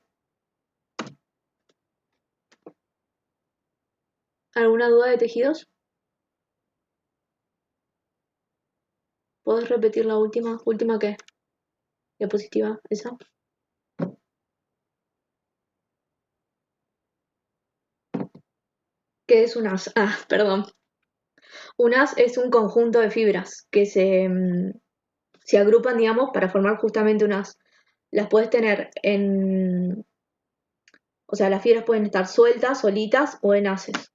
S1: ¿Alguna duda de tejidos? ¿Puedes repetir la última? ¿Última qué? Diapositiva, esa. ¿Qué es un as? Perdón. Un as es un conjunto de fibras que se agrupan, digamos, para formar justamente un as. Las puedes tener o sea, las fibras pueden estar sueltas, solitas o en haces.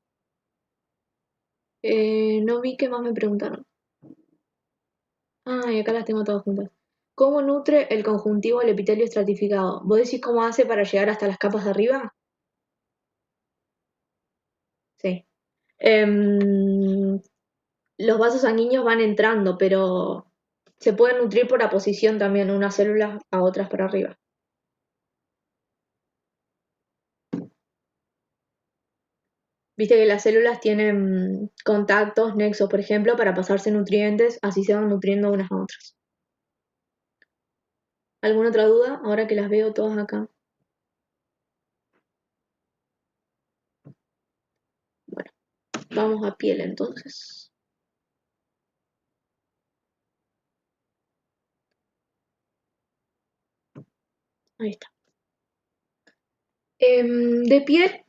S1: No vi qué más me preguntaron. Y acá las tengo todas juntas. ¿Cómo nutre el conjuntivo el epitelio estratificado? ¿Vos decís cómo hace para llegar hasta las capas de arriba? Sí. Los vasos sanguíneos van entrando, pero se pueden nutrir por aposición también unas células a otras para arriba. Viste que las células tienen contactos, nexos, por ejemplo, para pasarse nutrientes, así se van nutriendo unas a otras. ¿Alguna otra duda? Ahora que las veo todas acá. Bueno, vamos a piel entonces. Ahí está. De piel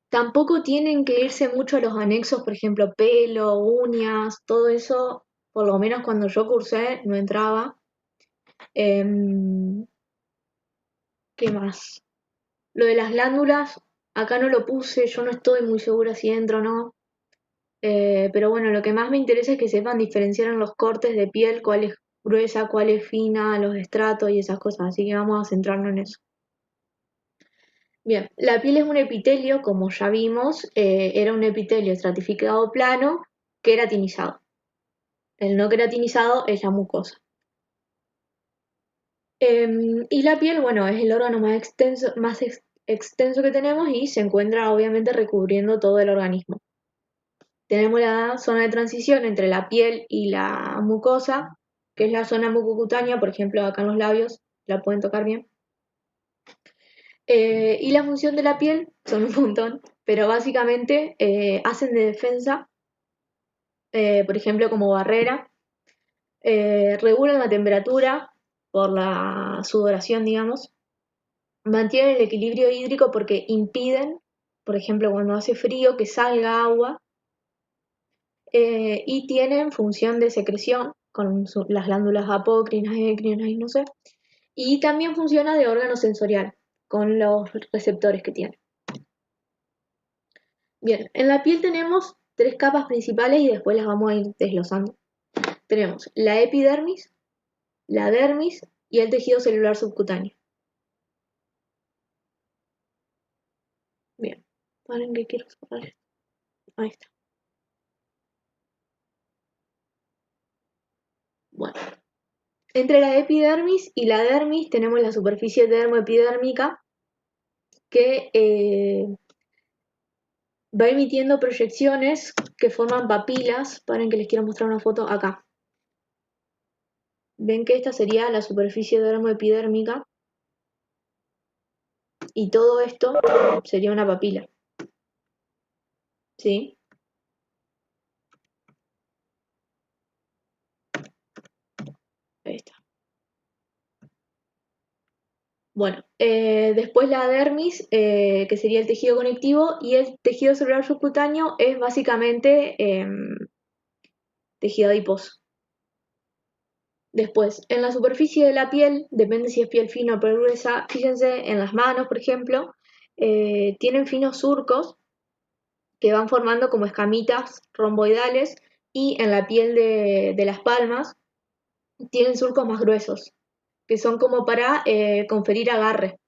S1: tampoco tienen que irse mucho a los anexos, por ejemplo, pelo, uñas, todo eso, por lo menos cuando yo cursé, no entraba. Em, ¿Qué más? Lo de las glándulas, acá no lo puse, yo no estoy muy segura si entro o no. Pero bueno, lo que más me interesa es que sepan diferenciar en los cortes de piel cuál es gruesa, cuál es fina, los estratos y esas cosas, así que vamos a centrarnos en eso. Bien, la piel es un epitelio, como ya vimos, era un epitelio estratificado plano queratinizado. El no queratinizado es la mucosa. Y la piel, bueno, es el órgano más extenso que tenemos y se encuentra obviamente recubriendo todo el organismo. Tenemos la zona de transición entre la piel y la mucosa, que es la zona mucocutánea, por ejemplo, acá en los labios, la pueden tocar bien. Y la función de la piel son un montón, pero básicamente hacen de defensa, por ejemplo, como barrera, regulan la temperatura por la sudoración, digamos, mantienen el equilibrio hídrico porque impiden, por ejemplo, cuando hace frío, que salga agua, y tienen función de secreción con las glándulas apócrinas, écrinas y no sé, y también funciona de órgano sensorial con los receptores que tiene. Bien, en la piel tenemos tres capas principales y después las vamos a ir desglosando. Tenemos la epidermis, la dermis y el tejido celular subcutáneo. Bien, paren que quiero cerrar esto. Ahí está. Bueno, entre la epidermis y la dermis tenemos la superficie dermoepidérmica que va emitiendo proyecciones que forman papilas. Paren que les quiero mostrar una foto acá. Ven que esta sería la superficie dermoepidérmica y todo esto sería una papila. ¿Sí? Ahí está. Bueno, después la dermis, que sería el tejido conectivo, y el tejido celular subcutáneo es básicamente tejido adiposo. Después, en la superficie de la piel, depende si es piel fina o piel gruesa, fíjense en las manos, por ejemplo, tienen finos surcos que van formando como escamitas romboidales, y en la piel de las palmas tienen surcos más gruesos, que son como para conferir agarre.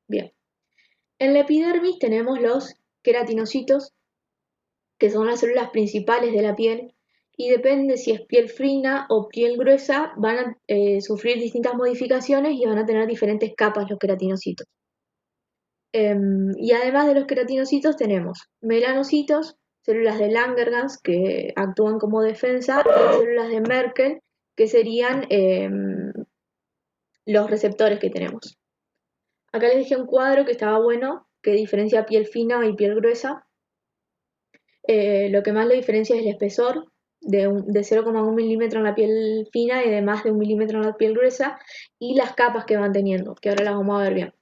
S1: Bien. En la epidermis tenemos los queratinocitos, que son las células principales de la piel, y depende si es piel fina o piel gruesa, van a sufrir distintas modificaciones y van a tener diferentes capas los queratinocitos. Y además de los queratinocitos tenemos melanocitos, células de Langerhans que actúan como defensa, y células de Merkel, que serían los receptores que tenemos. Acá les dejé un cuadro que estaba bueno, que diferencia piel fina y piel gruesa. Lo que más lo diferencia es el espesor, de 0,1 milímetro en la piel fina y de más de 1 milímetro en la piel gruesa, y las capas que van teniendo, que ahora las vamos a ver bien.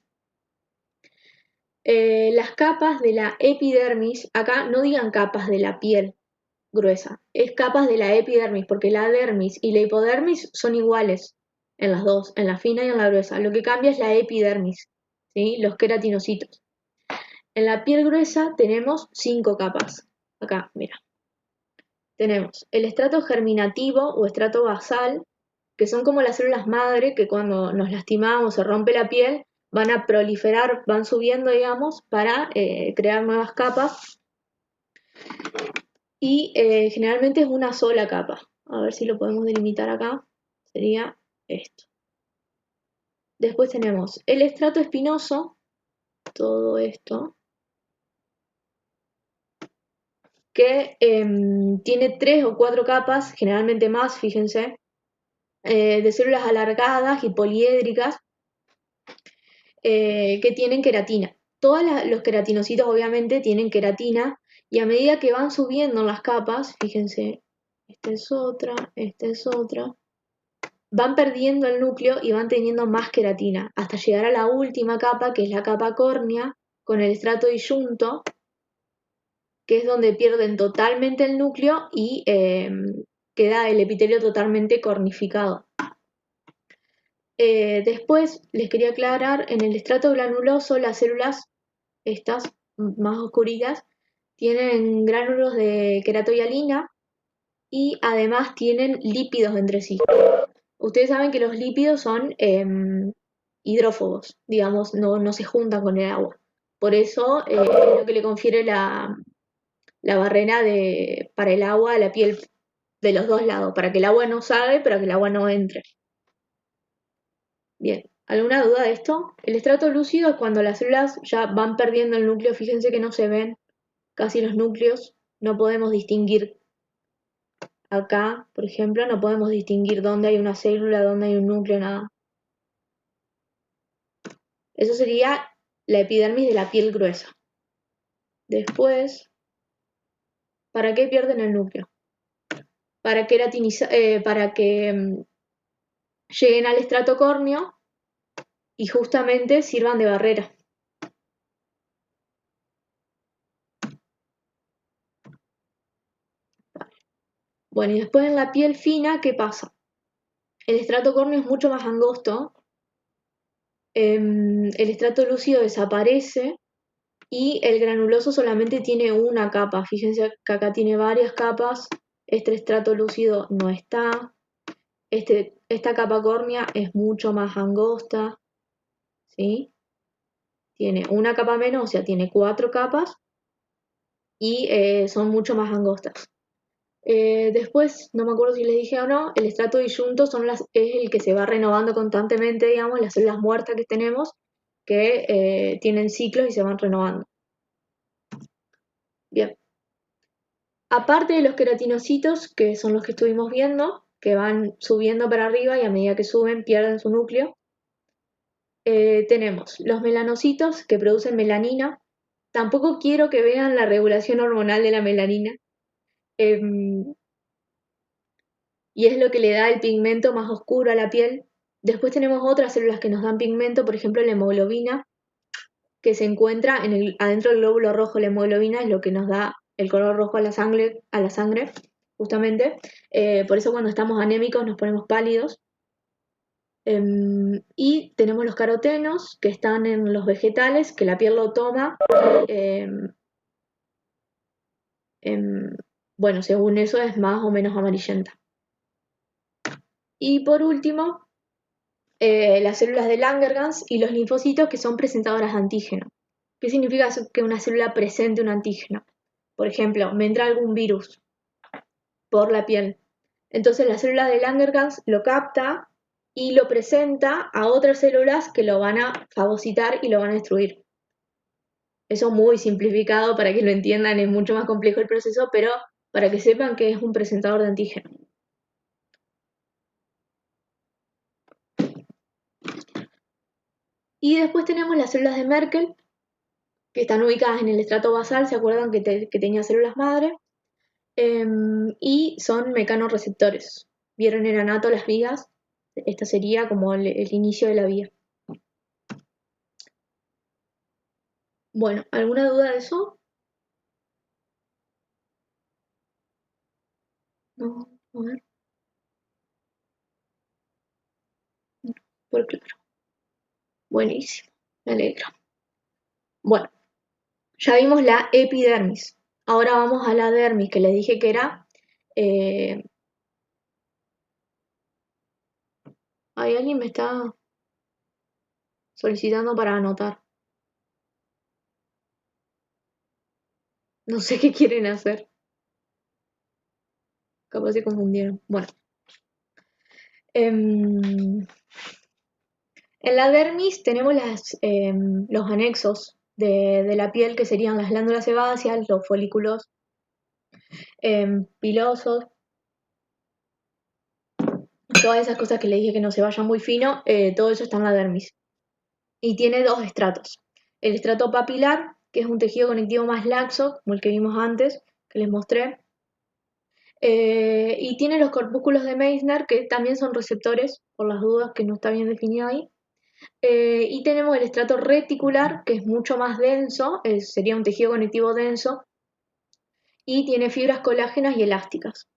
S1: Las capas de la epidermis, acá no digan capas de la piel gruesa, es capas de la epidermis, porque la dermis y la hipodermis son iguales en las dos, en la fina y en la gruesa. Lo que cambia es la epidermis, ¿sí? Los queratinocitos. En la piel gruesa tenemos 5 capas. Acá, mira. Tenemos el estrato germinativo o estrato basal, que son como las células madre que cuando nos lastimamos o se rompe la piel van a proliferar, van subiendo, digamos, para crear nuevas capas. Y generalmente es una sola capa. A ver si lo podemos delimitar acá. Sería esto. Después tenemos el estrato espinoso, todo esto, que tiene 3 o 4 capas, generalmente más, fíjense, de células alargadas y poliédricas que tienen queratina. Todos los queratinocitos obviamente tienen queratina, y a medida que van subiendo las capas, fíjense, esta es otra, van perdiendo el núcleo y van teniendo más queratina, hasta llegar a la última capa, que es la capa córnea, con el estrato disyunto, que es donde pierden totalmente el núcleo y queda el epitelio totalmente cornificado. Después les quería aclarar, en el estrato granuloso las células, estas más oscuritas, tienen gránulos de queratohialina y además tienen lípidos entre sí. Ustedes saben que los lípidos son hidrófobos, digamos, no se juntan con el agua. Por eso es lo que le confiere la barrera para el agua a la piel de los dos lados, para que el agua no salga, pero que el agua no entre. Bien, ¿alguna duda de esto? El estrato lúcido es cuando las células ya van perdiendo el núcleo, fíjense que no se ven casi los núcleos, no podemos distinguir acá, por ejemplo, no podemos distinguir dónde hay una célula, dónde hay un núcleo, nada. Eso sería la epidermis de la piel gruesa. Después, ¿para qué pierden el núcleo? Para que lleguen al estrato córneo y justamente sirvan de barrera. Bueno, y después en la piel fina, ¿qué pasa? El estrato córneo es mucho más angosto, el estrato lúcido desaparece y el granuloso solamente tiene una capa. Fíjense que acá tiene varias capas, este estrato lúcido no está, esta capa córnea es mucho más angosta, ¿sí? Tiene una capa menos, o sea, tiene 4 capas y son mucho más angostas. Después, no me acuerdo si les dije o no, el estrato disyunto es el que se va renovando constantemente, digamos, las células muertas que tenemos, que tienen ciclos y se van renovando. Bien. Aparte de los queratinocitos, que son los que estuvimos viendo, que van subiendo para arriba y a medida que suben pierden su núcleo, tenemos los melanocitos que producen melanina. Tampoco quiero que vean la regulación hormonal de la melanina. Y es lo que le da el pigmento más oscuro a la piel. Después tenemos otras células que nos dan pigmento, por ejemplo la hemoglobina, que se encuentra adentro del glóbulo rojo. La hemoglobina es lo que nos da el color rojo a la sangre, justamente. Por eso cuando estamos anémicos nos ponemos pálidos. Y tenemos los carotenos, que están en los vegetales, que la piel lo toma. Bueno, según eso es más o menos amarillenta. Y por último, las células de Langerhans y los linfocitos que son presentadoras de antígeno. ¿Qué significa que una célula presente un antígeno? Por ejemplo, me entra algún virus por la piel. Entonces la célula de Langerhans lo capta y lo presenta a otras células que lo van a fagocitar y lo van a destruir. Eso muy simplificado para que lo entiendan, es mucho más complejo el proceso, pero para que sepan que es un presentador de antígeno. Y después tenemos las células de Merkel, que están ubicadas en el estrato basal, ¿se acuerdan que tenía células madre? Y son mecanorreceptores. ¿Vieron en anato las vías? Esta sería como el inicio de la vía. Bueno, ¿alguna duda de eso? No, a ver. Por claro. Buenísimo, me alegro. Bueno, ya vimos la epidermis. Ahora vamos a la dermis, que les dije que era... Hay alguien me está solicitando para anotar. No sé qué quieren hacer. Capaz se confundieron. Bueno. En la dermis tenemos los anexos de la piel, que serían las glándulas sebáceas, los folículos pilosos, todas esas cosas que le dije que no se vayan muy fino, todo eso está en la dermis. Y tiene 2 estratos. El estrato papilar, que es un tejido conectivo más laxo, como el que vimos antes, que les mostré. Y tiene los corpúsculos de Meissner, que también son receptores, por las dudas que no está bien definido ahí. Y tenemos el estrato reticular, que es mucho más denso, sería un tejido conectivo denso, y tiene fibras colágenas y elásticas.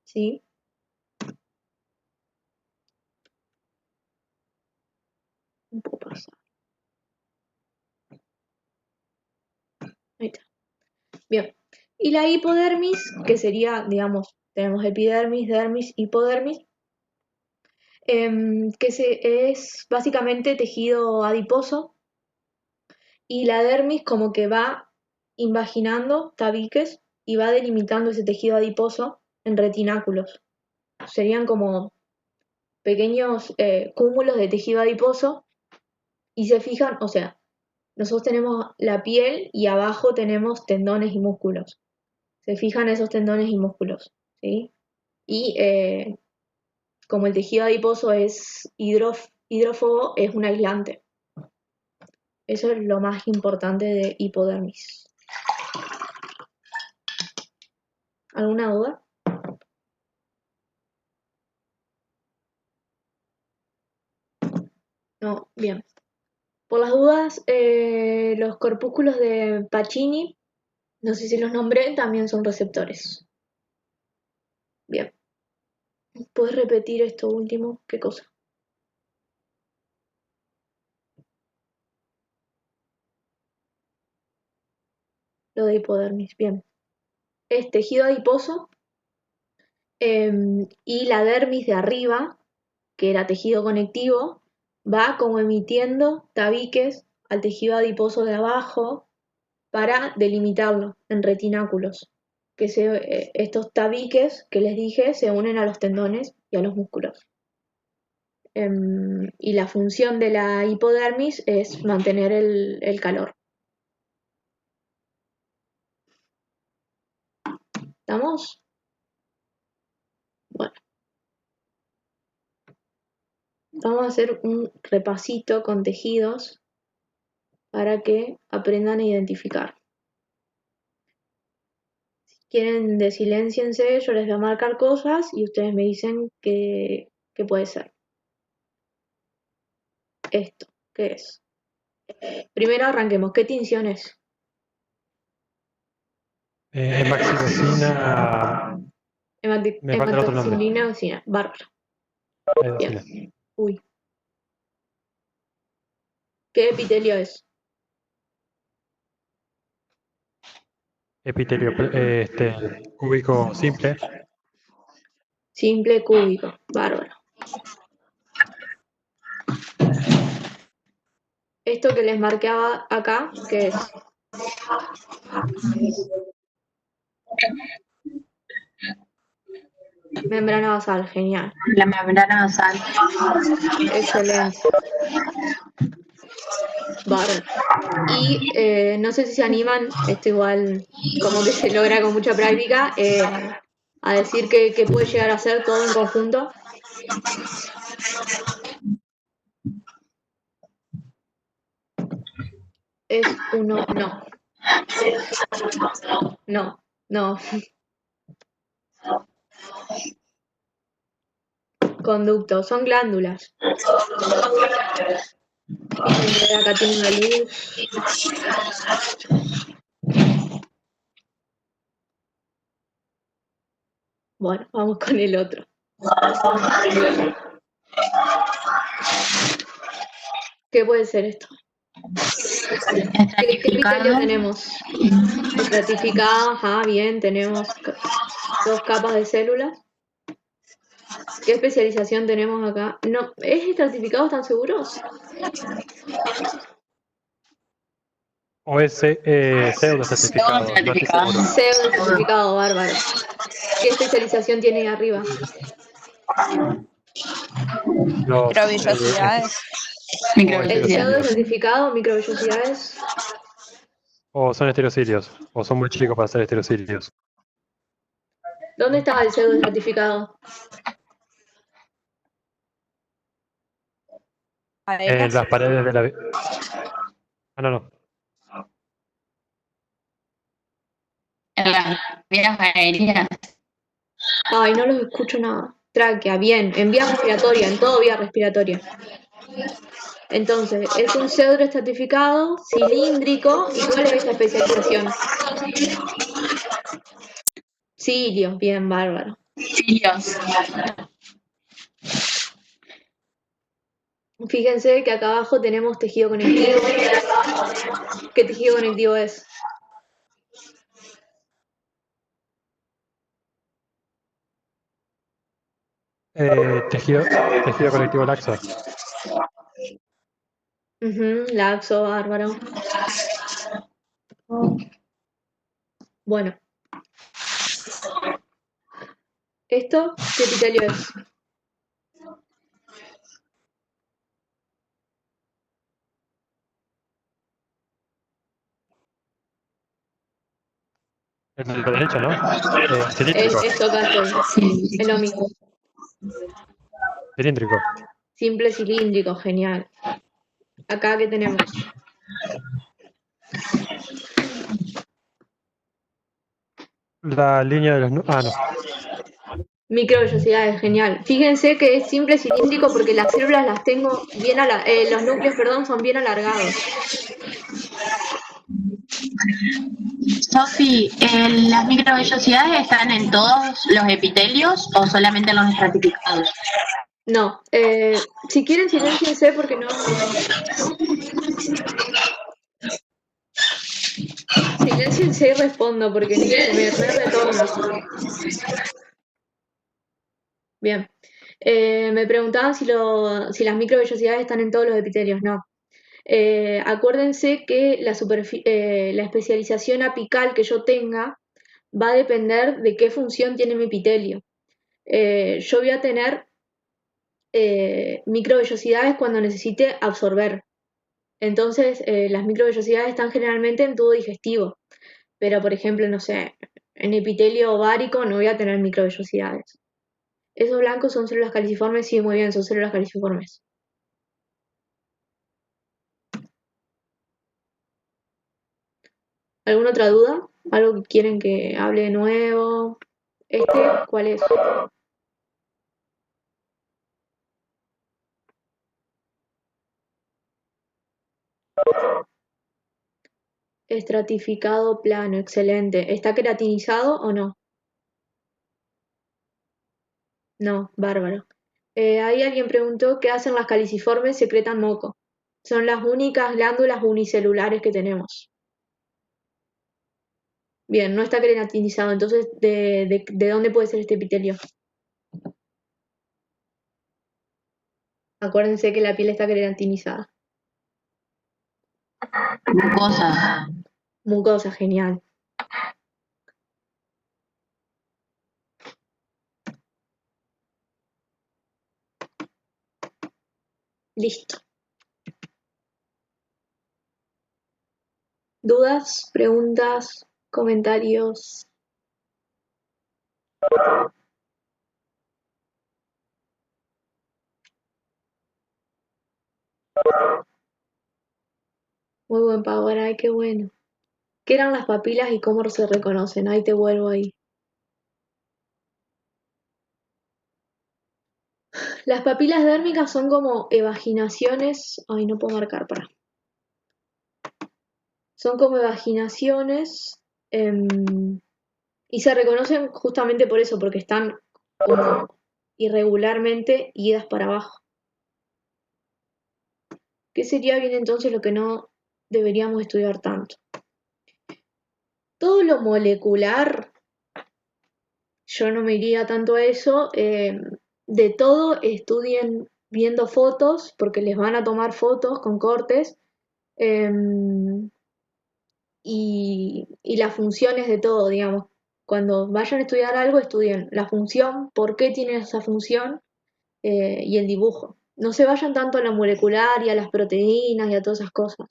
S1: ¿Sí? Un poco pasar. Ahí está. Bien. Y la hipodermis, que sería, digamos, tenemos epidermis, dermis, hipodermis, es básicamente tejido adiposo, y la dermis como que va invaginando tabiques y va delimitando ese tejido adiposo en retináculos. Serían como pequeños cúmulos de tejido adiposo, y se fijan, o sea, nosotros tenemos la piel y abajo tenemos tendones y músculos. Se fijan esos tendones y músculos, ¿sí? Y como el tejido adiposo es hidrófobo, es un aislante. Eso es lo más importante de hipodermis. ¿Alguna duda? No, bien. Por las dudas, los corpúsculos de Pacini, no sé si los nombré, también son receptores. Bien. ¿Puedes repetir esto último? ¿Qué cosa? Lo de hipodermis, bien. Es tejido adiposo, y la dermis de arriba, que era tejido conectivo, va como emitiendo tabiques al tejido adiposo de abajo para delimitarlo en retináculos. Estos tabiques que les dije se unen a los tendones y a los músculos. Y la función de la hipodermis es mantener el calor. ¿Estamos? Bueno, vamos a hacer un repasito con tejidos para que aprendan a identificar. Si quieren, desilénciense, yo les voy a marcar cosas y ustedes me dicen qué puede ser. Esto, ¿qué es? Primero arranquemos, ¿qué tinción es?
S3: Hemaxilocina. Me falta el otro nombre.
S1: Hematoxilina, bárbaro.
S3: Hematoxilina.
S1: Bien. Uy. ¿Qué epitelio es?
S3: Epitelio cúbico simple.
S1: Simple cúbico, bárbaro. Esto que les marcaba acá, ¿qué es? Membrana basal, genial.
S6: La membrana basal.
S1: Excelente. Bárbaro. Y no sé si se animan, esto igual como que se logra con mucha práctica, a decir que puede llegar a ser todo en conjunto. Es uno, no. No, no. Conducto, son glándulas. Acá tiene una luz. Bueno, vamos con el otro. ¿Qué puede ser esto? ¿Qué epitelio tenemos? Estratificado, ajá, bien, tenemos 2 capas de células. ¿Qué especialización tenemos acá? No, ¿es estratificado, están seguros?
S3: O es pseudo certificado, no estoy seguro.
S1: Pseudo estratificado, bárbaro. ¿Qué especialización tiene arriba?
S3: Los,
S4: Microvellosidades.
S1: ¿El pseudo estratificado, microvellosidades?
S3: o son estereocilios, o son muy chicos para ser estereocilios.
S1: ¿Dónde estaba el pseudo estratificado?
S3: En las paredes de la... Ah, no.
S6: En las vías aéreas.
S1: Ay, no los escucho nada. Tráquea, bien, en vía respiratoria, en todo vía respiratoria. Entonces, es un pseudo estratificado, cilíndrico, ¿y cuál es esta especialización? Cilios, bien, bárbaro.
S6: Cilios.
S1: Fíjense que acá abajo tenemos tejido conectivo. ¿Qué tejido conectivo es?
S3: Tejido conectivo laxo.
S1: Laxo, bárbaro. Bueno, ¿esto qué epitelio es?
S3: En el derecho, ¿no? Cilíndrico.
S1: Esto acá estoy.
S6: Sí.
S1: Es lo mismo.
S3: Cilíndrico.
S1: Simple cilíndrico, genial. Acá, ¿qué tenemos?
S3: La línea de los... Ah, no.
S1: Microvellosidades, genial. Fíjense que es simple cilíndrico porque las células las tengo bien los núcleos, perdón, son bien alargados.
S6: Sofi, ¿las microvellosidades están en todos los epitelios o solamente en los estratificados?
S1: No, si quieren silénciense porque no. Silénciense y respondo porque se me retorna. Bien. Me preguntaban si las microvellosidades están en todos los epitelios. No. Acuérdense que la especialización apical que yo tenga va a depender de qué función tiene mi epitelio. Yo voy a tener microvellosidades cuando necesite absorber. Entonces, las microvellosidades están generalmente en tubo digestivo. Pero, por ejemplo, no sé, en epitelio ovárico no voy a tener microvellosidades. ¿Esos blancos son células caliciformes? Sí, muy bien, son células caliciformes. ¿Alguna otra duda? ¿Algo que quieren que hable de nuevo? ¿Cuál es? Estratificado plano, excelente. ¿Está queratinizado o no? No, bárbaro. Ahí alguien preguntó qué hacen las caliciformes, secretan moco. Son las únicas glándulas unicelulares que tenemos. Bien, no está queratinizado, entonces, ¿de dónde puede ser este epitelio? Acuérdense que la piel está queratinizada.
S6: Mucosa.
S1: Mucosa, genial. Listo. ¿Dudas, preguntas, comentarios? Muy buen Power, ay, qué bueno. ¿Qué eran las papilas y cómo se reconocen? Ahí te vuelvo ahí. Las papilas dérmicas son como evaginaciones. Ay, no puedo marcar, para. Son como evaginaciones y se reconocen justamente por eso, porque están como irregularmente idas para abajo. ¿Qué sería bien entonces lo que no deberíamos estudiar tanto? Todo lo molecular, yo no me iría tanto a eso. De todo estudien viendo fotos, porque les van a tomar fotos con cortes. Y las funciones de todo, digamos. Cuando vayan a estudiar algo, estudien la función, por qué tiene esa función y el dibujo. No se vayan tanto a lo molecular y a las proteínas y a todas esas cosas.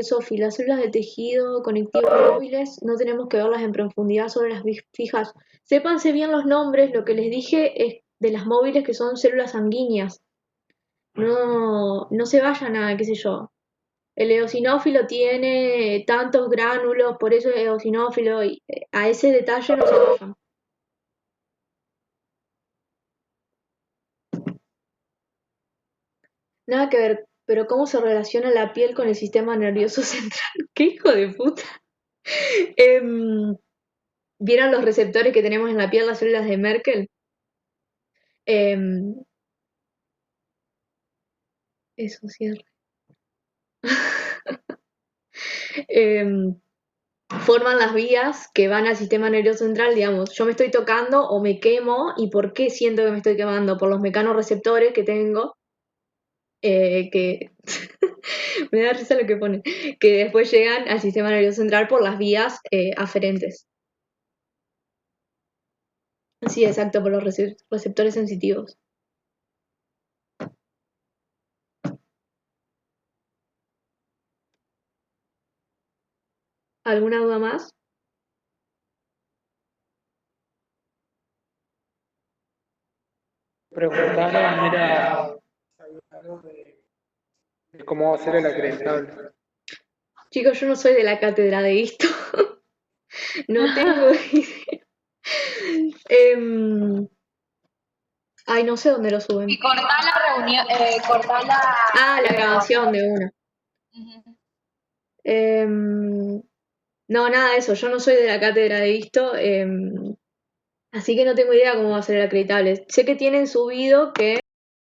S1: Sofi, las células de tejido conectivo móviles no tenemos que verlas en profundidad sobre las fijas. Sépanse bien los nombres, lo que les dije es de las móviles que son células sanguíneas. No se vayan a, qué sé yo, el eosinófilo tiene tantos gránulos, por eso es eosinófilo, y a ese detalle no se vayan. Nada que ver, pero ¿cómo se relaciona la piel con el sistema nervioso central? ¡Qué hijo de puta! ¿Vieron los receptores que tenemos en la piel, las células de Merkel? Em, Eso cierra. Em, forman las vías que van al sistema nervioso central, digamos, yo me estoy tocando o me quemo, ¿y por qué siento que me estoy quemando? Por los mecanorreceptores que tengo, que me da risa lo que pone, que después llegan al sistema nervioso central por las vías aferentes. Sí, exacto, por los receptores sensitivos. ¿Alguna duda más?
S5: Preguntaron, era algo de cómo hacer el acreditable.
S1: Chicos, yo no soy de la cátedra de esto. No tengo idea. Ay, no sé dónde lo suben.
S2: Y cortar la reunión, cortar la...
S1: Ah, la grabación de una.
S2: Ujú.
S1: No, nada de eso. Yo no soy de la cátedra de esto. Así que no tengo idea cómo va a ser el acreditable. Sé que tienen subido que